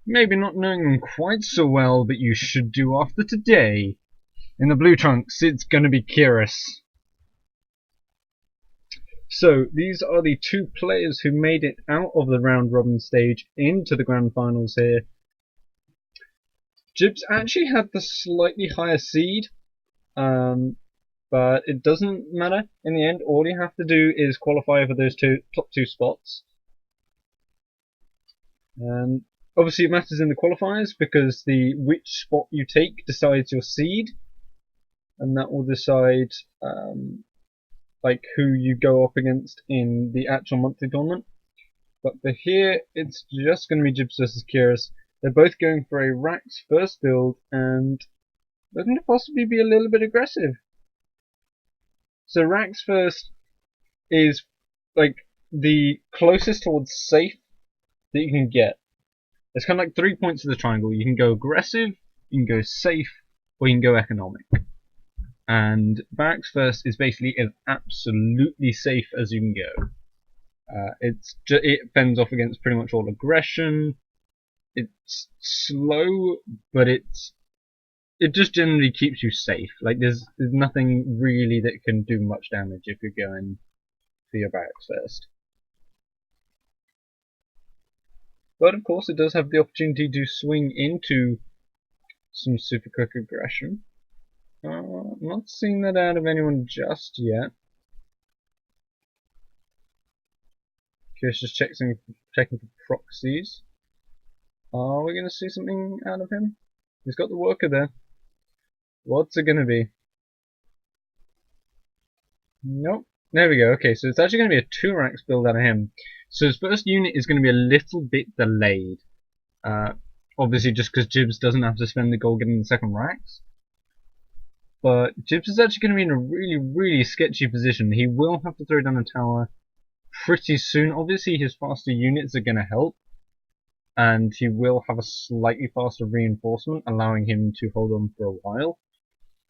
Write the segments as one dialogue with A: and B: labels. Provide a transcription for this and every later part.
A: maybe not knowing them quite so well, but you should do after today. In the blue trunks, it's gonna be Kyrus. So, these are the two players who made it out of the round robin stage into the grand finals here. Jibs actually had the slightly higher seed, but it doesn't matter in the end. All you have to do is qualify for those top two spots. And obviously it matters in the qualifiers because which spot you take decides your seed, and that will decide like who you go up against in the actual monthly tournament. But for here, it's just going to be Jibs versus Kyrus. They're both going for a Rax first build, and they're going to possibly be a little bit aggressive. So Rax first is like the closest towards safe that you can get. It's kind of like 3 points of the triangle. You can go aggressive, you can go safe, or you can go economic. And Barracks First is basically as absolutely safe as you can go. It fends off against pretty much all aggression. It's slow, but it just generally keeps you safe. Like there's nothing really that can do much damage if you're going for your Barracks First. But of course, it does have the opportunity to swing into some super quick aggression. Not seeing that out of anyone just yet. Curious just checking for proxies. Are we going to see something out of him? He's got the worker there. What's it going to be? Nope. There we go. Okay, so it's actually going to be a 2-Rax build out of him. So his first unit is going to be a little bit delayed. Obviously just because Jibs doesn't have to spend the gold getting the second Rax. But Jibs is actually going to be in a really, really sketchy position. He will have to throw down a tower pretty soon. Obviously his faster units are going to help. And he will have a slightly faster reinforcement, allowing him to hold on for a while.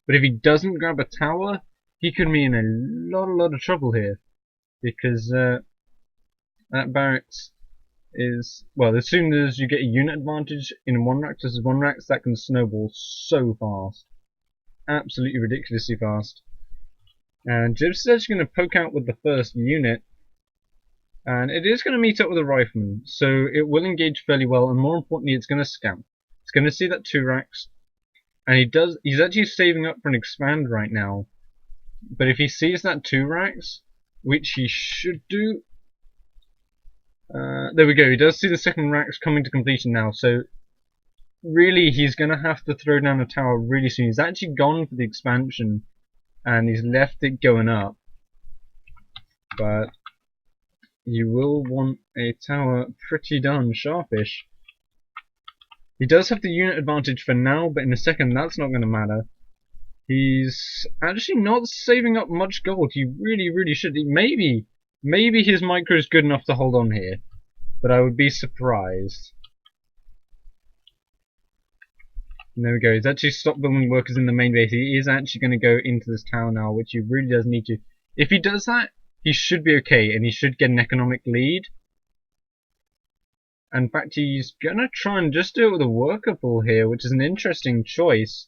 A: But if he doesn't grab a tower, he could be in a lot of trouble here. Because that barracks is, well, as soon as you get a unit advantage in 1-Rax versus 1-Rax, that can snowball so fast. Absolutely ridiculously fast. And Jibs is actually going to poke out with the first unit. And it is going to meet up with a rifleman, so it will engage fairly well, and more importantly, it's going to scout. It's going to see that 2-Rax, and he's actually saving up for an expand right now. But if he sees that 2-Rax, which he should do, there we go, he does see the second Rax coming to completion now, so really he's going to have to throw down a tower really soon. He's actually gone for the expansion, and he's left it going up. But you will want a tower pretty darn sharpish. He does have the unit advantage for now, but in a second that's not going to matter. He's actually not saving up much gold. He really should. Maybe his micro is good enough to hold on here, but I would be surprised. And there we go. He's actually stopped building workers in the main base. He is actually going to go into this tower now, which he really does need to. If he does that, he should be okay, and he should get an economic lead. In fact, he's gonna try and just do it with a worker pool here, which is an interesting choice.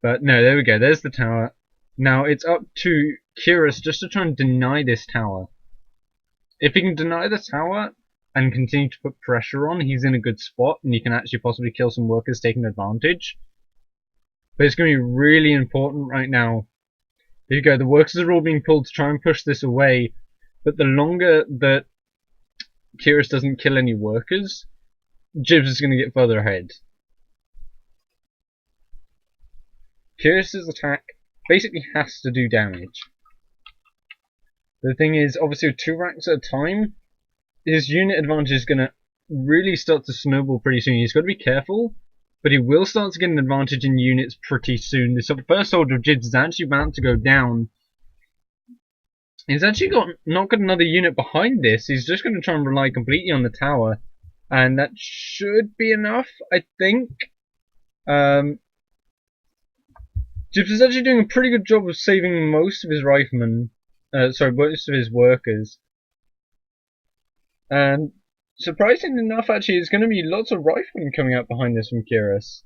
A: But no, there we go, there's the tower. Now it's up to Kyrus just to try and deny this tower. If he can deny the tower and continue to put pressure on, he's in a good spot, and he can actually possibly kill some workers taking advantage. But it's going to be really important right now. There you go, the workers are all being pulled to try and push this away, but the longer that Kyrus doesn't kill any workers, Jibs is going to get further ahead. Kyrus' attack basically has to do damage. The thing is, obviously with 2-Rax at a time, his unit advantage is going to really start to snowball pretty soon. He's got to be careful, but he will start to get an advantage in units pretty soon. This first soldier of Jibs is actually about to go down. He's actually not got another unit behind this. He's just going to try and rely completely on the tower. And that should be enough, I think. Jibs is actually doing a pretty good job of saving most of his riflemen. Most of his workers. And surprisingly enough, actually, there's going to be lots of riflemen coming out behind this from Curious.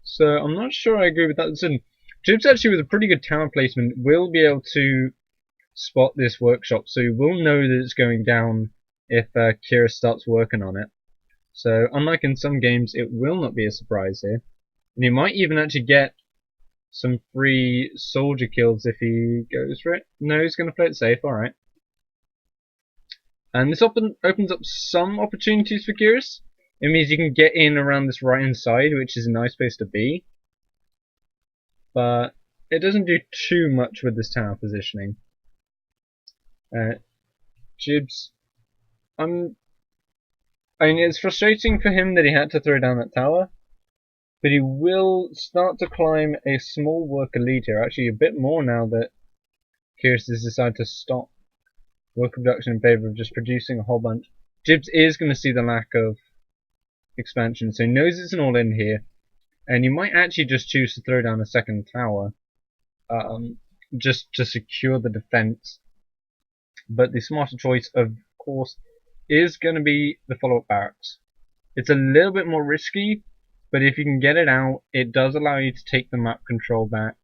A: So I'm not sure I agree with that decision. Jibs actually with a pretty good tower placement will be able to spot this workshop, so he will know that it's going down if Curious starts working on it. So unlike in some games, it will not be a surprise here. And he might even actually get some free soldier kills if he goes for it. No, he's going to play it safe, alright. And this opens up some opportunities for Curious. It means you can get in around this right hand side, which is a nice place to be. But it doesn't do too much with this tower positioning. Jibs, I mean, it's frustrating for him that he had to throw down that tower, but he will start to climb a small worker lead here. Actually, a bit more now that Curious has decided to stop worker production in favor of just producing a whole bunch. Jibs is going to see the lack of expansion, so he knows it's an all-in here, and you might actually just choose to throw down a second tower, just to secure the defense. But the smarter choice, of course, is going to be the follow-up barracks. It's a little bit more risky, but if you can get it out, it does allow you to take the map control back,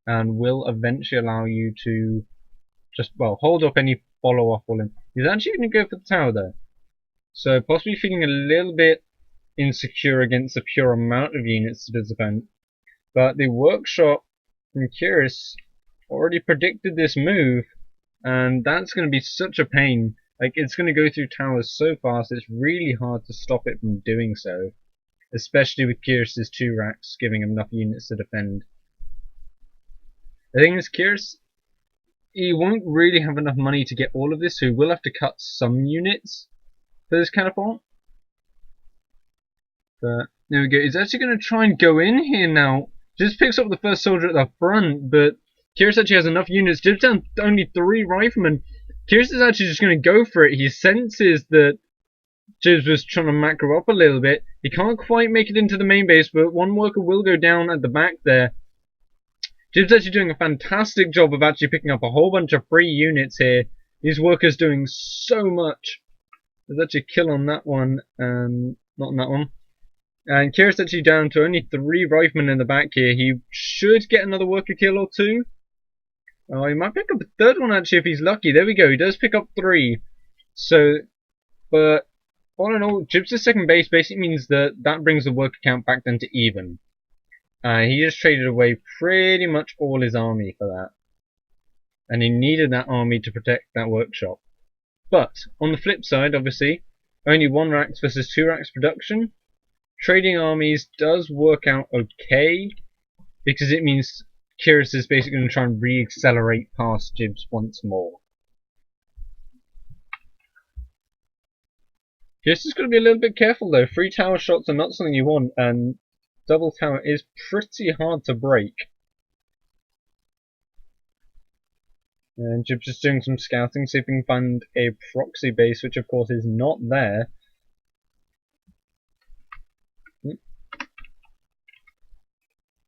A: and will eventually allow you to just, well, hold up any follow-up all in. He's actually going to go for the tower though, so possibly feeling a little bit insecure against the pure amount of units to defend. But the workshop from Curious already predicted this move, and that's going to be such a pain. Like, it's going to go through towers so fast, it's really hard to stop it from doing so. Especially with Curious's 2 racks giving him enough units to defend. The thing is, Curious, he won't really have enough money to get all of this, so he will have to cut some units for this catapult. But there we go. He's actually going to try and go in here now. Just picks up the first soldier at the front, but Curious actually has enough units. Jibs down only 3 riflemen. Curious is actually just going to go for it. He senses that Jibs was trying to macro up a little bit. He can't quite make it into the main base, but one worker will go down at the back there. Jibs actually doing a fantastic job of actually picking up a whole bunch of free units here. These workers doing so much. There's actually a kill on that one, not on that one. And Curious actually down to only 3 riflemen in the back here. He should get another worker kill or 2. Oh, he might pick up a 3rd one actually if he's lucky. There we go. He does pick up 3. So, but all in all, Jibs' second base basically means that brings the worker count back then to even. He just traded away pretty much all his army for that. And he needed that army to protect that workshop. But, on the flip side, obviously, only 1 racks versus 2 racks production. Trading armies does work out okay, because it means Curious is basically going to try and re-accelerate past Jibs once more. Curious is going to be a little bit careful though. 3 tower shots are not something you want, and double tower is pretty hard to break. And Jibs just doing some scouting, see if we can find a proxy base, which of course is not there.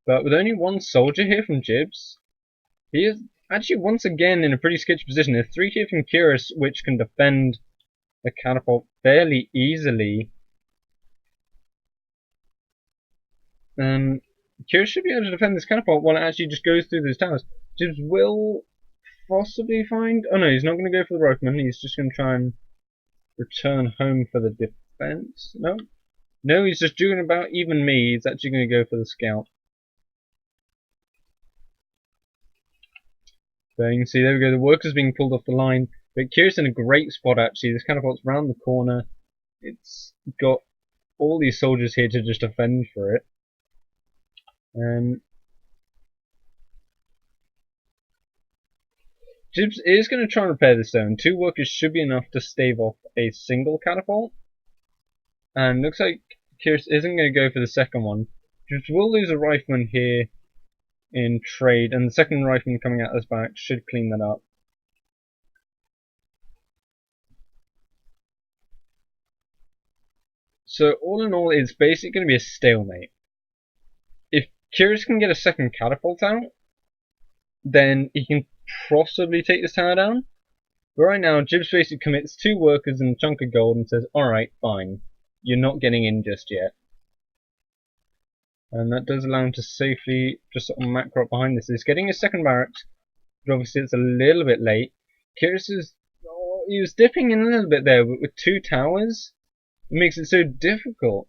A: But with only 1 soldier here from Jibs, he is actually once again in a pretty sketchy position. There's 3 here from Curious, which can defend the catapult fairly easily. Curious should be able to defend this catapult while it actually just goes through those towers. Jibs will possibly find... Oh no, he's not going to go for the rifleman. He's just going to try and return home for the defense. No? No, he's just doing about even me. He's actually going to go for the scout. So you can see, there we go, the worker's being pulled off the line. But Curious in a great spot actually. This catapult's round the corner. It's got all these soldiers here to just defend for it. Jibs is going to try and repair this though, and 2 workers should be enough to stave off a single catapult. And looks like Curious isn't going to go for the second one. Jibs will lose a rifleman here in trade, and the second rifleman coming out of this back should clean that up. So all in all, it's basically going to be a stalemate. If Curious can get a second catapult out, then he can possibly take this tower down. But right now, Jibs basically commits 2 workers and a chunk of gold and says, alright, fine. You're not getting in just yet. And that does allow him to safely just sort of macro up behind this. He's getting a second barracks, but obviously it's a little bit late. Curious is, he was dipping in a little bit there, but with 2 towers, it makes it so difficult.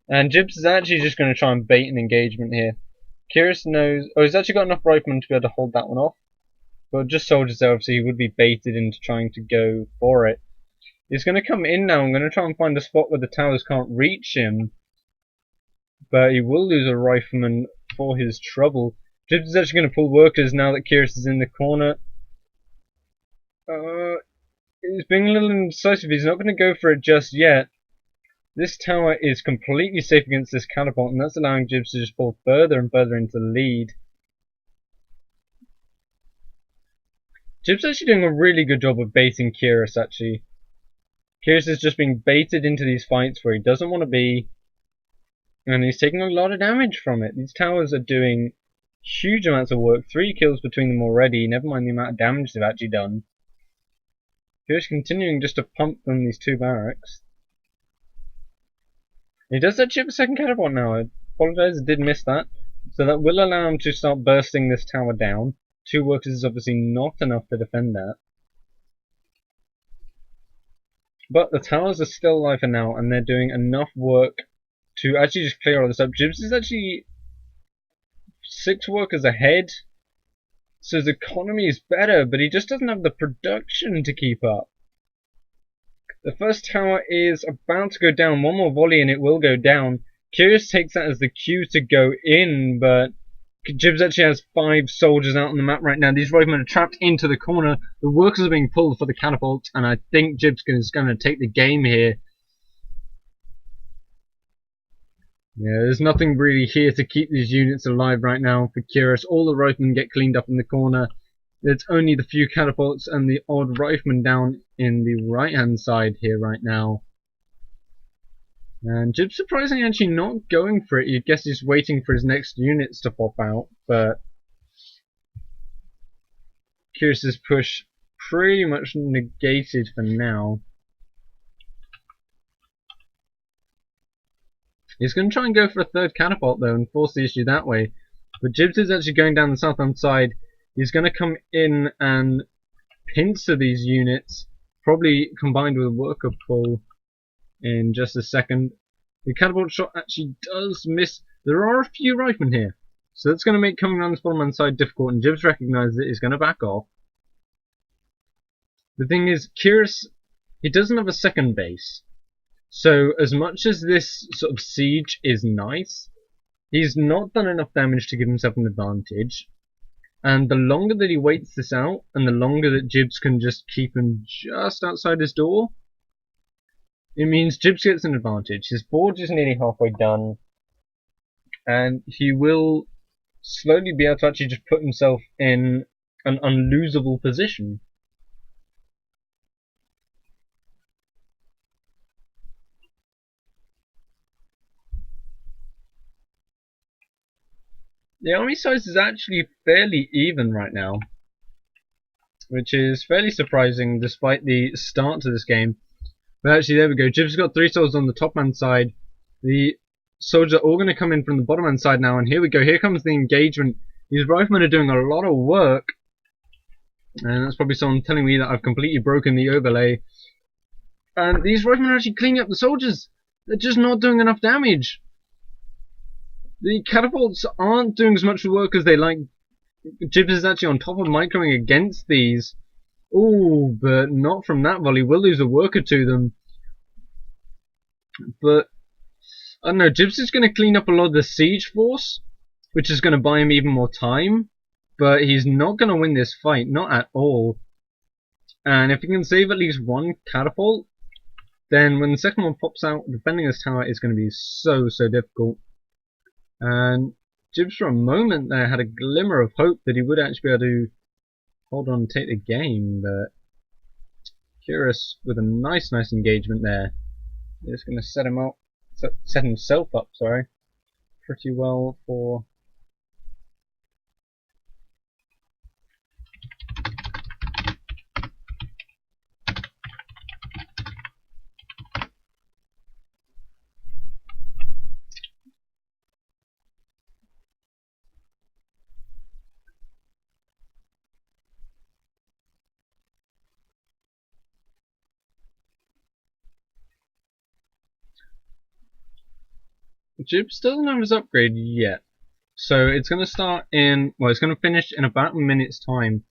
A: And Jibs is actually just going to try and bait an engagement here. Curious knows, he's actually got enough riflemen to be able to hold that one off. But just soldiers there, obviously he would be baited into trying to go for it. He's going to come in now. I'm going to try and find a spot where the towers can't reach him. But he will lose a rifleman for his trouble. Jibs is actually going to pull workers now that Curious is in the corner. He's being a little indecisive. He's not going to go for it just yet. This tower is completely safe against this catapult, and that's allowing Jibs to just fall further and further into the lead. Jibs is actually doing a really good job of baiting Curious, actually. Curious is just being baited into these fights where he doesn't want to be, and he's taking a lot of damage from it. These towers are doing huge amounts of work. 3 kills between them already, never mind the amount of damage they've actually done. Curious continuing just to pump them these 2 barracks. He does actually have a second catapult now. I apologise, I did miss that. So that will allow him to start bursting this tower down. 2 workers is obviously not enough to defend that. But the towers are still alive for now, and they're doing enough work to actually just clear all this up. Jibs is actually 6 workers ahead, so his economy is better, but he just doesn't have the production to keep up. The first tower is about to go down. 1 more volley and it will go down. Curious takes that as the cue to go in, but Jibs actually has 5 soldiers out on the map right now. These riflemen are trapped into the corner. The workers are being pulled for the catapult, and I think Jibs is going to take the game here. Yeah, there's nothing really here to keep these units alive right now for Curious. All the riflemen get cleaned up in the corner. It's only the few catapults and the odd rifleman down in the right hand side here right now. And Jib's surprisingly actually not going for it. You'd guess he's waiting for his next units to pop out, but Curious's push pretty much negated for now. He's going to try and go for a 3rd catapult though and force the issue that way. But Jibs is actually going down the south hand side. He's going to come in and pincer these units, probably combined with a worker pull in just a second. The catapult shot actually does miss. There are a few riflemen here, so that's going to make coming down this bottom hand side difficult, and Jibs recognises it. He's going to back off. The thing is, Curious, he doesn't have a second base, so as much as this sort of siege is nice, he's not done enough damage to give himself an advantage. And the longer that he waits this out, and the longer that Jibs can just keep him just outside his door, it means Jibs gets an advantage. His forge is nearly halfway done, and he will slowly be able to actually just put himself in an unlosable position. The army size is actually fairly even right now, which is fairly surprising despite the start to this game. But actually, there we go. Jibs got 3 soldiers on the top hand side. The soldiers are all going to come in from the bottom hand side now, and here we go. Here comes the engagement. These riflemen are doing a lot of work, and that's probably someone telling me that I've completely broken the overlay. And these riflemen are actually cleaning up the soldiers. They're just not doing enough damage. The catapults aren't doing as much work as they like. Jibs is actually on top of microing against these. Ooh, but not from that volley. We'll lose a worker to them. But, I don't know, Jibs is going to clean up a lot of the siege force, which is going to buy him even more time. But he's not going to win this fight, not at all. And if he can save at least 1 catapult, then when the second one pops out, defending this tower is going to be so difficult. And Jibs for a moment there had a glimmer of hope that he would actually be able to hold on and take the game, but Curious with a nice engagement there. He's going to set himself up, sorry, pretty well for Jibs doesn't have his upgrade yet. So it's going to start in, well, it's going to finish in about a minute's time.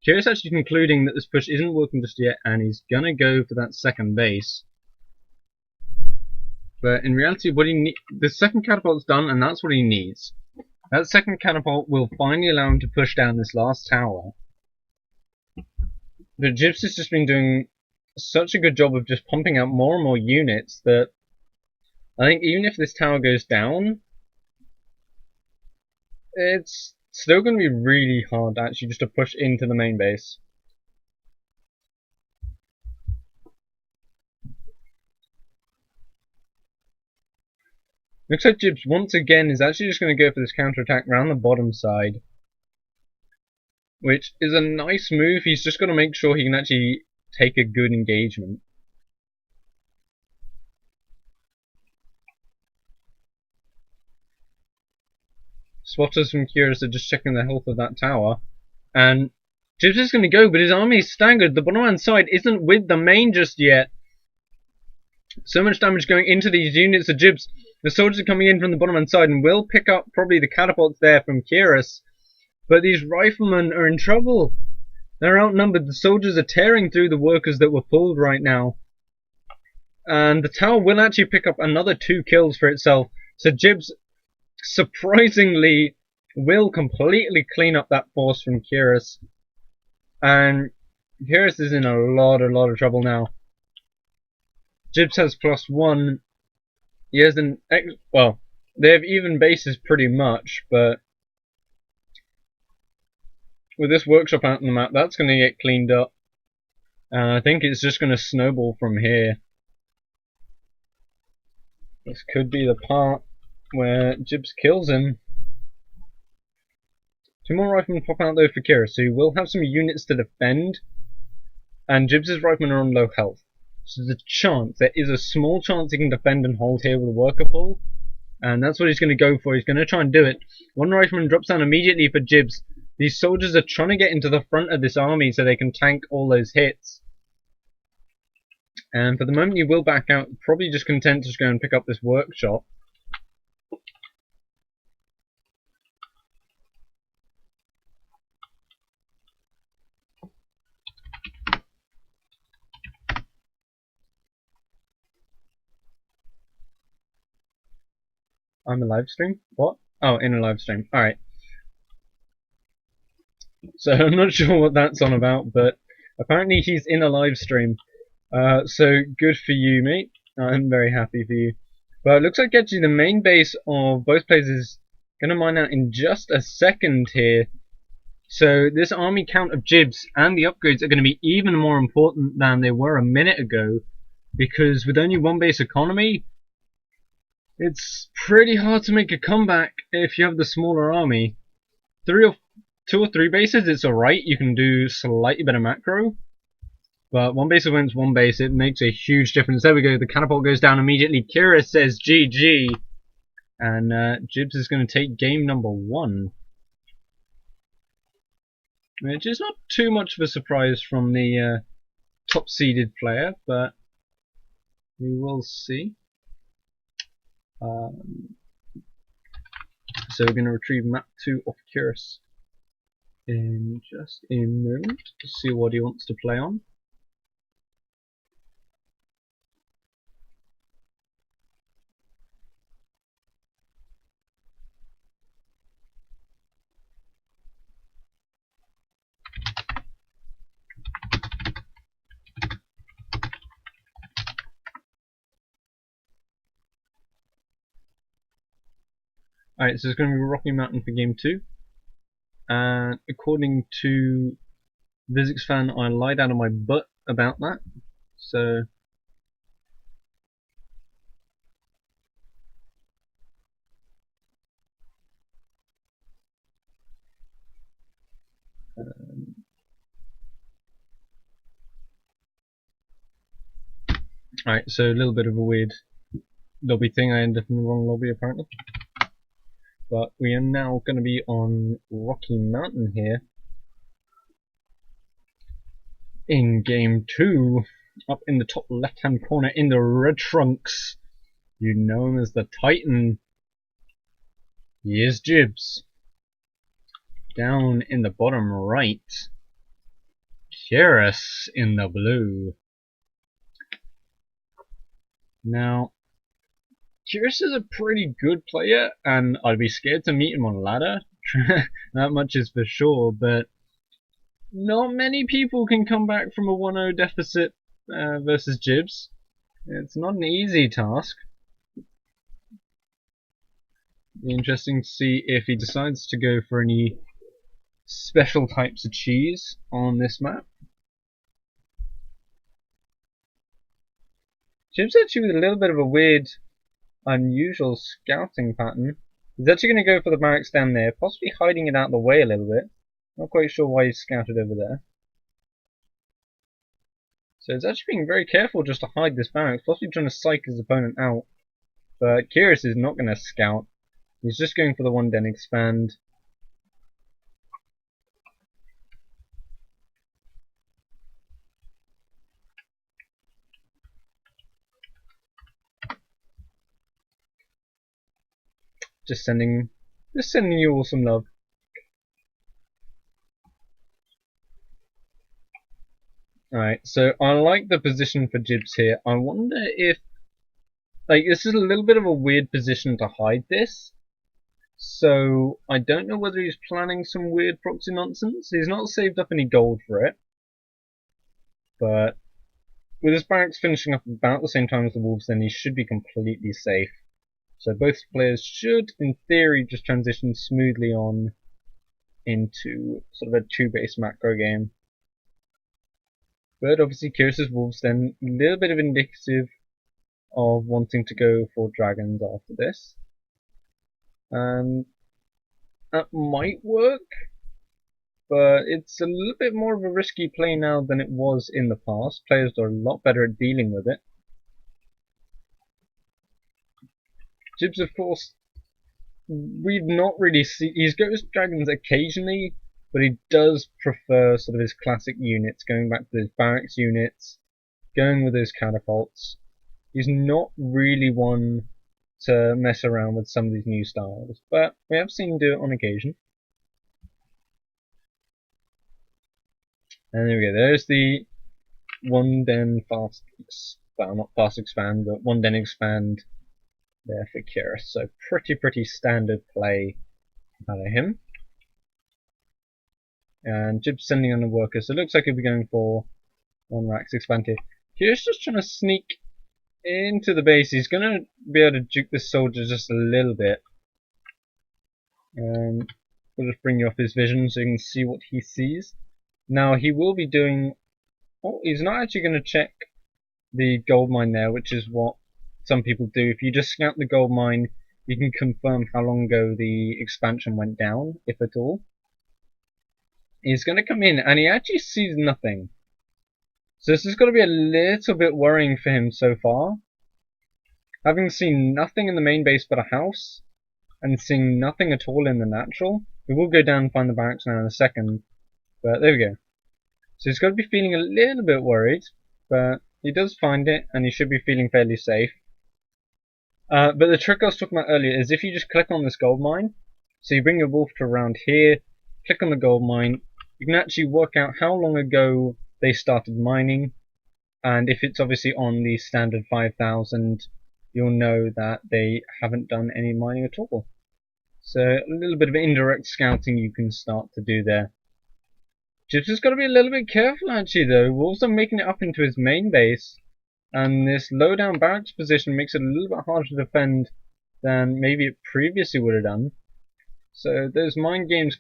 A: Kira's actually concluding that this push isn't working just yet, and he's going to go for that second base. But in reality, what he the second catapult's done, and that's what he needs. That second catapult will finally allow him to push down this last tower. But Jibs has just been doing such a good job of just pumping out more and more units that I think even if this tower goes down, it's still going to be really hard actually just to push into the main base. Looks like Jibs once again is actually just going to go for this counterattack around the bottom side, which is a nice move. He's just got to make sure he can actually take a good engagement. Spotters from Curious are just checking the health of that tower, and Jibs is going to go, but his army is staggered. The bottom hand side isn't with the main just yet. So much damage going into these units of Jibs. The soldiers are coming in from the bottom hand side and will pick up probably the catapults there from Kyrus. But these riflemen are in trouble. They're outnumbered. The soldiers are tearing through the workers that were pulled right now. And the tower will actually pick up another 2 kills for itself. So Jibs, surprisingly, will completely clean up that force from Kyrus. And Kyrus is in a lot of trouble now. Jibs has +1. He has an well, they have even bases pretty much, but with this workshop out on the map, that's going to get cleaned up. And I think it's just going to snowball from here. This could be the part where Jibs kills him. 2 more riflemen pop out though for Kira, so he will have some units to defend. And Jibs' riflemen are on low health. So there's a chance, there is a small chance he can defend and hold here with a worker pull. And that's what he's going to go for. He's going to try and do it. 1 rifleman drops down immediately for Jibs. These soldiers are trying to get into the front of this army so they can tank all those hits. And for the moment he will back out, probably just content to just go and pick up this workshop. I'm a live stream? What? Oh, in a live stream. Alright. So I'm not sure what that's on about, but apparently he's in a live stream. So good for you, mate. I'm very happy for you. But it looks like actually the main base of both players is going to mine out in just a second here. So this army count of Jibs and the upgrades are going to be even more important than they were a minute ago. Because with only 1 base economy, it's pretty hard to make a comeback if you have the smaller army. 2 or 3 bases, it's alright. You can do slightly better macro. But 1 base against 1 base, it makes a huge difference. There we go, the catapult goes down immediately. Kira says GG. And Jibs is going to take game number 1. Which is not too much of a surprise from the top-seeded player, but we will see. So we're going to retrieve map 2 of Kyrus in just a moment to see what he wants to play on. Alright, so it's going to be Rocky Mountain for game 2. And according to Visix fan, I lied out of my butt about that. So alright, so a little bit of a weird lobby thing. I ended up in the wrong lobby apparently. But we are now going to be on Rocky Mountain here. In game 2, up in the top left hand corner in the red trunks, you know him as the Titan. Here's Jibs. Down in the bottom right, Kyrus in the blue. Now, Kyrus is a pretty good player, and I'd be scared to meet him on ladder. That much is for sure, but not many people can come back from a 1-0 deficit versus Jibs. It's not an easy task. Be interesting to see if he decides to go for any special types of cheese on this map. Jib's actually with a little bit of a weird, unusual scouting pattern. He's actually going to go for the barracks down there, possibly hiding it out of the way a little bit. Not quite sure why he's scouted over there. So he's actually being very careful just to hide this barracks, possibly trying to psych his opponent out. But Kyrus is not going to scout. He's just going for the one den expand. Just sending you all some love. Alright, so I like the position for Jibs here. I wonder if, like, this is a little bit of a weird position to hide this. So I don't know whether he's planning some weird proxy nonsense. He's not saved up any gold for it. But with his barracks finishing up about the same time as the Wolves, then he should be completely safe. So both players should, in theory, just transition smoothly on into sort of a 2-base macro game. But obviously Kyrus's Wolves then a little bit of indicative of wanting to go for dragons after this. And that might work, but it's a little bit more of a risky play now than it was in the past. Players are a lot better at dealing with it. Jibs, of course, we've not really seen. He goes dragons occasionally, but he does prefer sort of his classic units, going back to his barracks units, going with those catapults. He's not really one to mess around with some of these new styles, but we have seen him do it on occasion. And there we go, there's the one den fast, well, not fast expand, but one den expand there for Kyrus. So pretty standard play out of him. And Jib's sending on the workers, so it looks like he'll be going for one racks expand here. Kyrus just trying to sneak into the base. He's going to be able to juke this soldier just a little bit. And we'll just bring you off his vision so you can see what he sees. Now he will be doing... Oh, he's not actually going to check the gold mine there, which is what some people do. If you just scout the gold mine, you can confirm how long ago the expansion went down, if at all. He's going to come in, and he actually sees nothing. So this has got to be a little bit worrying for him so far. Having seen nothing in the main base but a house, and seeing nothing at all in the natural. We will go down and find the barracks now in a second, but there we go. So he's got to be feeling a little bit worried, but he does find it, and he should be feeling fairly safe. But the trick I was talking about earlier is if you just click on this gold mine, so you bring your wolf to around here, click on the gold mine, you can actually work out how long ago they started mining, and if it's obviously on the standard 5000, you'll know that they haven't done any mining at all. So a little bit of indirect scouting you can start to do there. Jibs has got to be a little bit careful actually though. Wolves are making it up into his main base, and this low down barracks position makes it a little bit harder to defend than maybe it previously would have done. So those mind games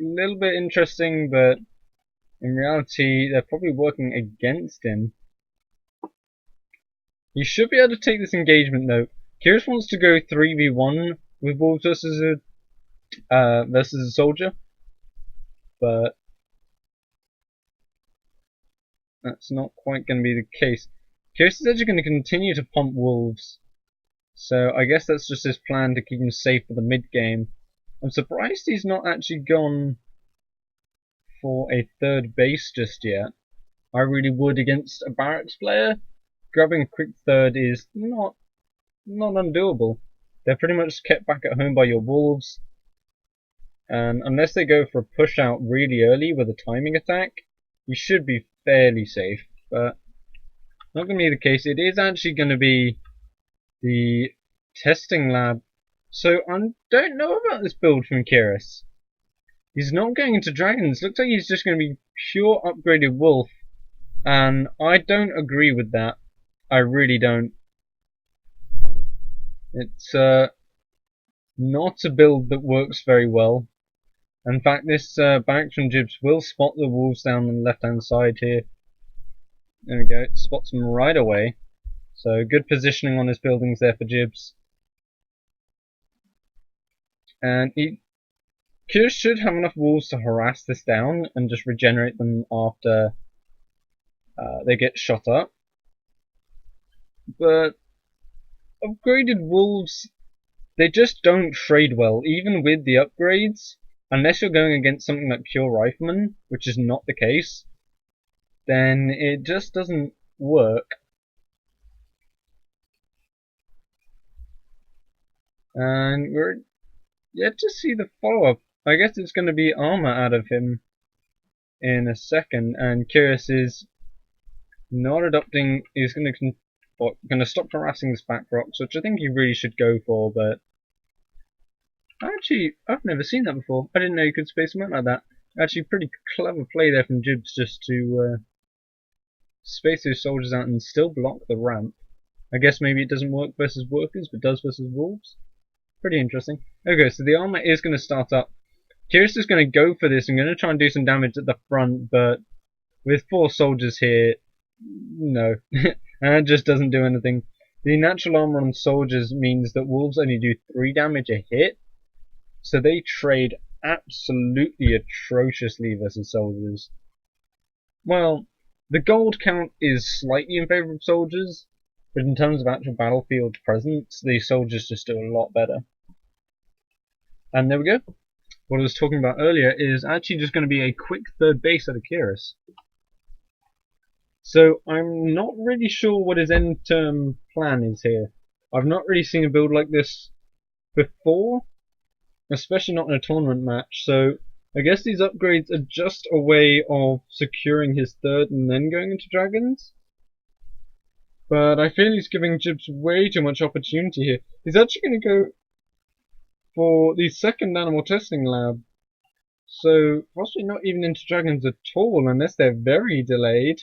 A: a little bit interesting, but in reality they're probably working against him. He should be able to take this engagement though. Kyrus wants to go 3v1 with Wolves versus a soldier, but that's not quite going to be the case. Kyrus is actually going to continue to pump Wolves, so I guess that's just his plan to keep him safe for the mid game. I'm surprised he's not actually gone for a third base just yet. I really would against a barracks player. Grabbing a quick third is not undoable. They're pretty much kept back at home by your wolves, and unless they go for a push out really early with a timing attack, you should be fairly safe, but not going to be the case. It is actually going to be the testing lab. So I don't know about this build from Kiris. He's not going into dragons. Looks like he's just going to be pure upgraded wolf, and I don't agree with that. I really don't. It's not a build that works very well. In fact, this barracks from Jibs will spot the wolves down on the left-hand side here. There we go. It spots them right away. So good positioning on his buildings there for Jibs. And Kiris should have enough wolves to harass this down and just regenerate them after they get shot up. But upgraded wolves, they just don't trade well, even with the upgrades. Unless you're going against something like Pure Rifleman, which is not the case, then it just doesn't work. And we're yet to see the follow-up. I guess it's going to be armor out of him in a second, and Kiris is not adopting. He's going to stop harassing this back rocks, which I think he really should go for, but actually, I've never seen that before. I didn't know you could space them out like that. Actually, pretty clever play there from Jibs just to space those soldiers out and still block the ramp. I guess maybe it doesn't work versus workers, but does versus wolves. Pretty interesting. Okay, so the armor is going to start up. Kiris is going to go for this. I'm going to try and do some damage at the front, but with 4 soldiers here, no. And it just doesn't do anything. The natural armor on soldiers means that wolves only do 3 damage a hit, so they trade absolutely atrociously versus soldiers. Well, the gold count is slightly in favor of soldiers, but in terms of actual battlefield presence, the soldiers just do a lot better. And there we go. What I was talking about earlier is actually just going to be a quick third base out of Kiris. So I'm not really sure what his end-term plan is here. I've not really seen a build like this before, especially not in a tournament match, so I guess these upgrades are just a way of securing his third and then going into dragons. But I feel he's giving Jibs way too much opportunity here. He's actually going to go for the second animal testing lab. So possibly not even into dragons at all unless they're very delayed.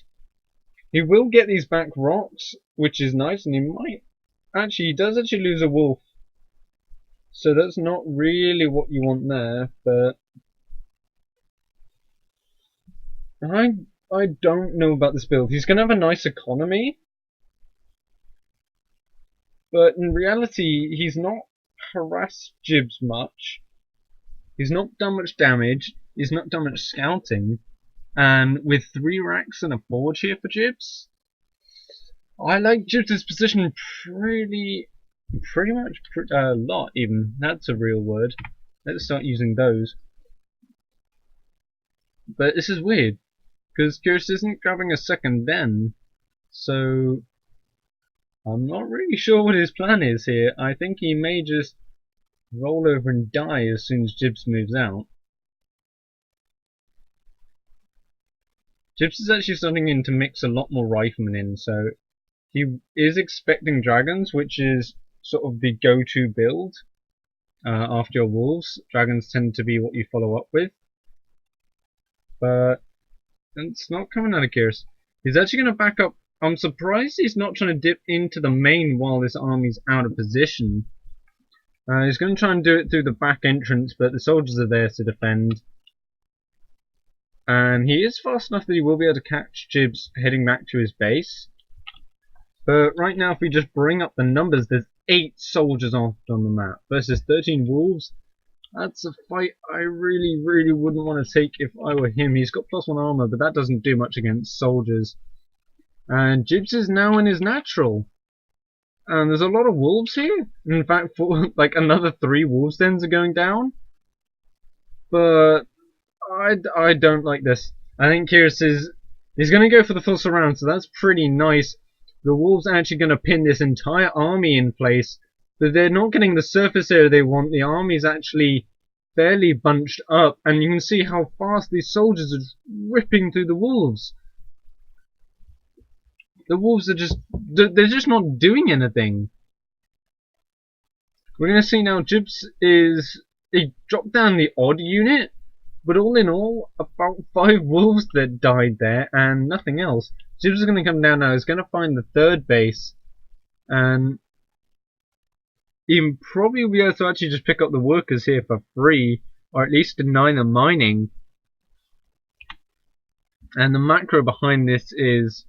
A: He will get these back rocks, which is nice, and he might actually, he does actually lose a wolf. So that's not really what you want there, but I don't know about this build. He's going to have a nice economy, but in reality, he's not harassed Jibs much. He's not done much damage. He's not done much scouting. And with 3 racks and a forge here for Jibs, I like Jibs' position pretty much a lot even. That's a real word. Let's start using those. But this is weird, because Kiris isn't grabbing a second den, so I'm not really sure what his plan is here. I think he may just roll over and die as soon as Jibs moves out. Jibs is actually starting in to mix a lot more riflemen in, so he is expecting dragons, which is sort of the go-to build after your wolves. Dragons tend to be what you follow up with, but it's not coming out of Kiris. He's actually going to back up. I'm surprised he's not trying to dip into the main while this army's out of position. He's going to try and do it through the back entrance, but the soldiers are there to defend. And he is fast enough that he will be able to catch Jibs heading back to his base. But right now, if we just bring up the numbers, there's 8 soldiers on the map versus 13 wolves. That's a fight I really wouldn't want to take if I were him. He's got +1 armor, but that doesn't do much against soldiers. And Jibs is now in his natural. And there's a lot of wolves here. In fact, like another 3 wolves dens are going down. But I don't like this. I think Kiris he's going to go for the full surround, so that's pretty nice. The wolves are actually going to pin this entire army in place But they're not getting the surface area they want. The army's actually fairly bunched up, and you can see how fast these soldiers are ripping through the wolves. The wolves are they're just not doing anything. We're going to see now Jibs he dropped down the odd unit, but all in all, about 5 wolves that died there, and nothing else. Jibs is going to come down now, he's going to find the third base, and he probably will be able to actually just pick up the workers here for free, or at least deny them mining. And the macro behind this is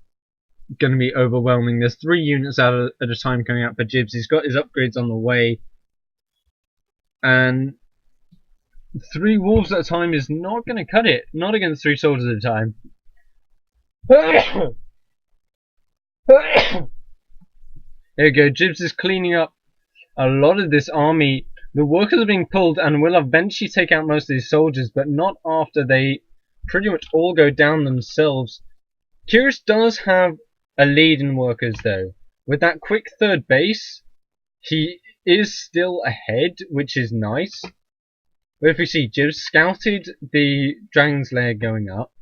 A: going to be overwhelming. There's 3 units out at a time coming out for Jibs. He's got his upgrades on the way, and 3 wolves at a time is not going to cut it. Not against 3 soldiers at a time. There we go. Jibs is cleaning up a lot of this army. The workers are being pulled and will eventually take out most of these soldiers, but not after they pretty much all go down themselves. Curious does have a lead in workers though. With that quick third base, he is still ahead, which is nice. But if we see, Jibs scouted the Dragon's Lair going up.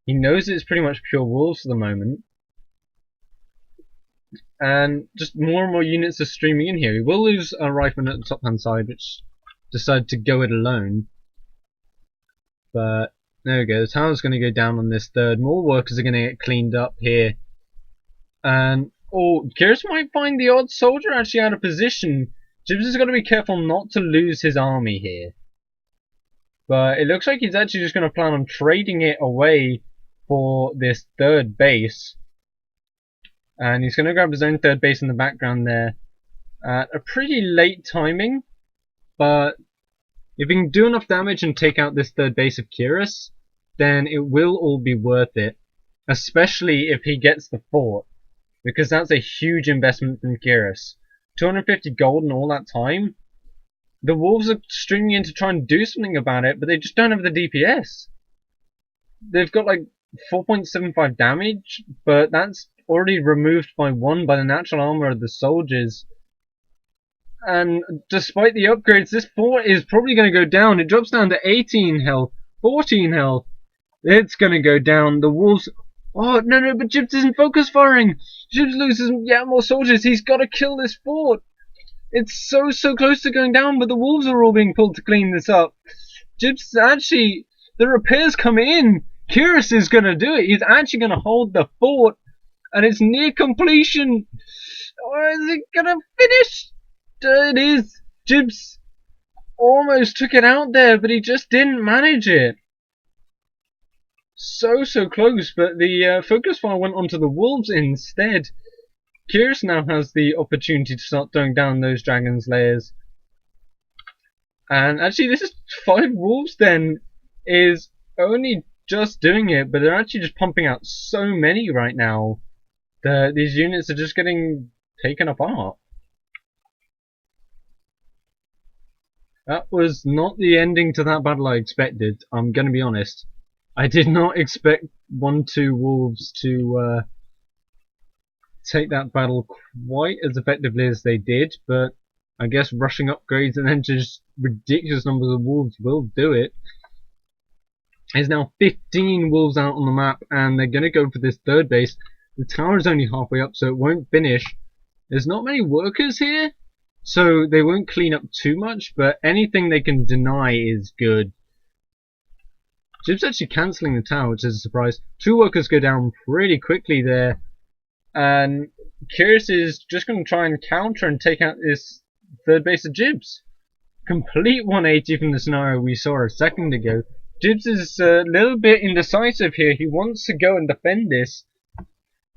A: He knows it's pretty much pure wolves for the moment. And just more and more units are streaming in here. We will lose a rifleman at the top hand side, which decided to go it alone. But there we go, the tower's going to go down on this third. More workers are going to get cleaned up here. And, oh, Curious might find the odd soldier actually out of position. Jibs has got to be careful not to lose his army here. But it looks like he's actually just going to plan on trading it away for this third base. And he's going to grab his own third base in the background there at a pretty late timing. But if he can do enough damage and take out this third base of Curious, then it will all be worth it. Especially if he gets the fort. Because that's a huge investment from Curious. 250 gold in all that time. The wolves are streaming in to try and do something about it, but they just don't have the DPS. They've got like 4.75 damage, but that's already removed by 1 by the natural armor of the soldiers. And despite the upgrades, this fort is probably going to go down. It drops down to 18 health, 14 health. It's going to go down. The wolves... Oh, no, but Jibs isn't focus firing. Jibs loses yet more soldiers. He's got to kill this fort. It's so close to going down, but the wolves are all being pulled to clean this up. Jibs actually... The repairs come in. Curious is going to do it. He's actually going to hold the fort. And it's near completion. Or is it going to finish? It is. Jibs almost took it out there, but he just didn't manage it. So close, but the focus fire went onto the wolves instead. Curious now has the opportunity to start throwing down those Dragon's Lairs. And actually, this is 5 wolves then is only just doing it, but they're actually just pumping out so many right now that these units are just getting taken apart. That was not the ending to that battle I expected, I'm gonna be honest. I did not expect 1-2 wolves to take that battle quite as effectively as they did, but I guess rushing upgrades and then just ridiculous numbers of wolves will do it. There's now 15 wolves out on the map, and they're going to go for this third base. The tower is only halfway up, so it won't finish. There's not many workers here, so they won't clean up too much, but anything they can deny is good. Jib's actually cancelling the tower, which is a surprise. 2 workers go down pretty quickly there, and Curious is just going to try and counter and take out this third base of Jibs. Complete 180 from the scenario we saw a second ago. Jibs is a little bit indecisive here. He wants to go and defend this,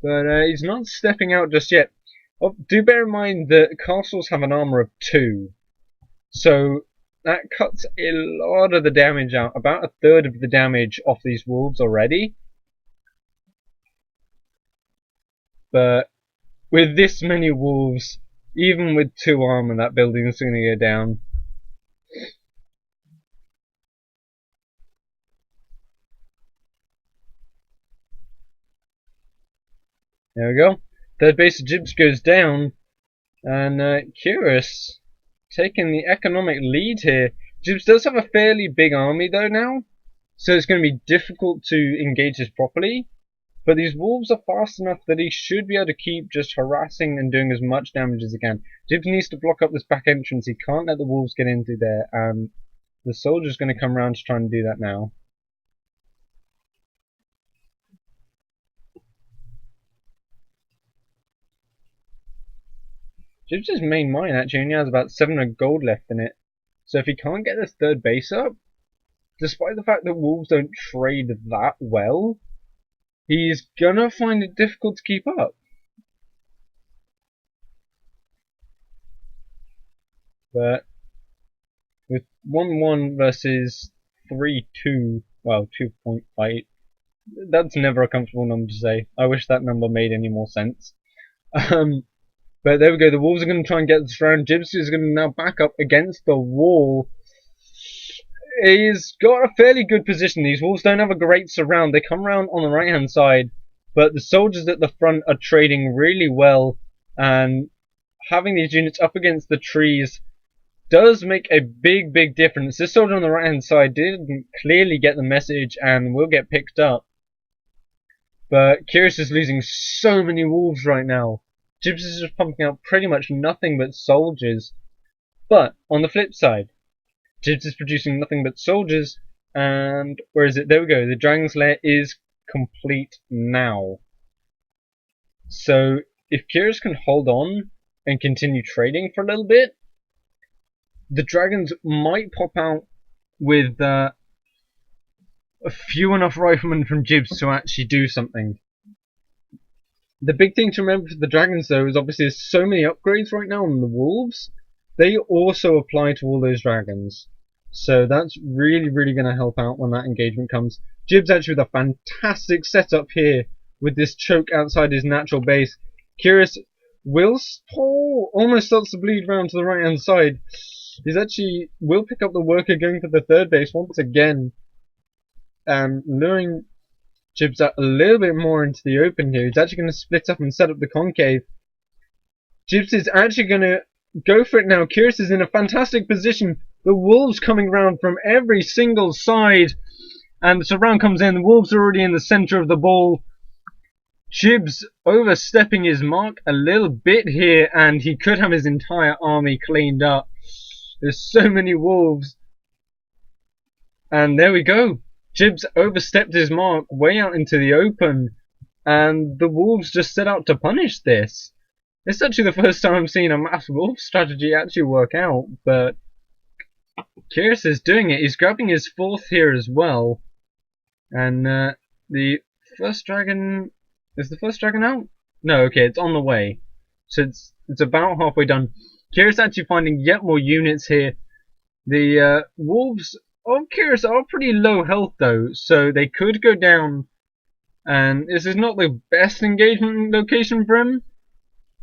A: but he's not stepping out just yet. Oh, do bear in mind that castles have an armor of 2, so that cuts a lot of the damage out, about a third of the damage off these wolves already. But with this many wolves, even with 2 armor, that building is going to go down. There we go. Third base of Jibs goes down. And Curious taking the economic lead here. Jibs does have a fairly big army though now, so it's going to be difficult to engage this properly. But these wolves are fast enough that he should be able to keep just harassing and doing as much damage as he can. Jibs needs to block up this back entrance. He can't let the wolves get into there, and the soldier's going to come around to try and do that now. Jibs' main mine actually only has about 700 gold left in it. So if he can't get this third base up, despite the fact that wolves don't trade that well, he's gonna find it difficult to keep up. But with 1-1 versus 3-2, well, 2.5, that's never a comfortable number to say. I wish that number made any more sense. But there we go, the Wolves are going to try and get this round. Jibs is going to now back up against the wall. He's got a fairly good position. These Wolves don't have a great surround. They come around on the right hand side, but the soldiers at the front are trading really well, and having these units up against the trees does make a big difference. This soldier on the right hand side didn't clearly get the message and will get picked up. But Curious is losing so many wolves right now. Jibs is just pumping out pretty much nothing but soldiers. But on the flip side, Jibs is producing nothing but soldiers, and where is it? There we go. The Dragon's Lair is complete now. So if Curious can hold on and continue trading for a little bit, the dragons might pop out with a few enough riflemen from Jibs to actually do something. The big thing to remember for the dragons, though, is obviously there's so many upgrades right now on the wolves. They also apply to all those dragons. So that's really going to help out when that engagement comes. Jibs actually with a fantastic setup here with this choke outside his natural base. Curious will almost starts to bleed round to the right hand side. He's actually will pick up the worker going for the third base once again, and luring Jibs out a little bit more into the open here. He's actually going to split up and set up the concave. Jibs is actually going to go for it now. Curious is in a fantastic position. The wolves coming around from every single side, and the surround comes in. The wolves are already in the center of the ball. Jibs overstepping his mark a little bit here, and he could have his entire army cleaned up. There's so many wolves. And there we go. Jibs overstepped his mark way out into the open, and the wolves just set out to punish this. It's actually the first time I've seen a mass wolf strategy actually work out, but Curious is doing it. He's grabbing his fourth here as well. And the first dragon... Is the first dragon out? No, okay, it's on the way. So it's about halfway done. Curious actually finding yet more units here. The wolves of Curious are pretty low health though, so they could go down. And this is not the best engagement location for him,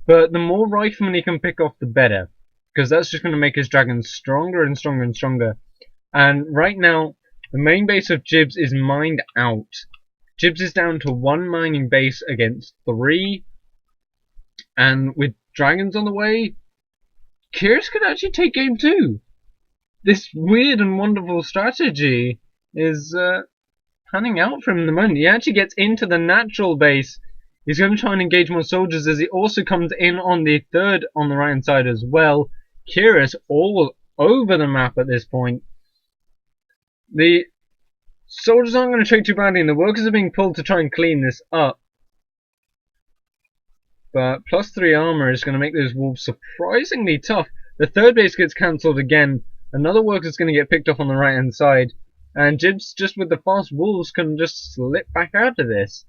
A: but the more riflemen he can pick off, the better, because that's just going to make his dragons stronger and stronger and stronger. And right now, the main base of Jibs is mined out. Jibs is down to 1 mining base against 3, and with dragons on the way, Curious could actually take game 2. This weird and wonderful strategy is panning out for him at the moment. He actually gets into the natural base. He's going to try and engage more soldiers as he also comes in on the third on the right hand side as well. Curious all over the map at this point. The soldiers aren't going to trade too badly, and the workers are being pulled to try and clean this up. But +3 armor is going to make those wolves surprisingly tough. The third base gets cancelled again. Another worker is going to get picked off on the right hand side. And Jibs, just with the fast wolves, can just slip back out of this.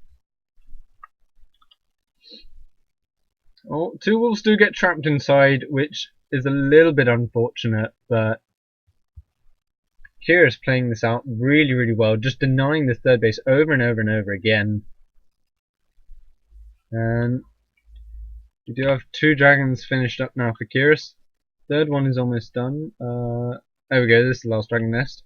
A: Oh, 2 wolves do get trapped inside, which is a little bit unfortunate, but Curious playing this out really well, just denying the third base over and over again. And we do have 2 dragons finished up now for Curious. Third one is almost done. There we go, this is the last dragon nest.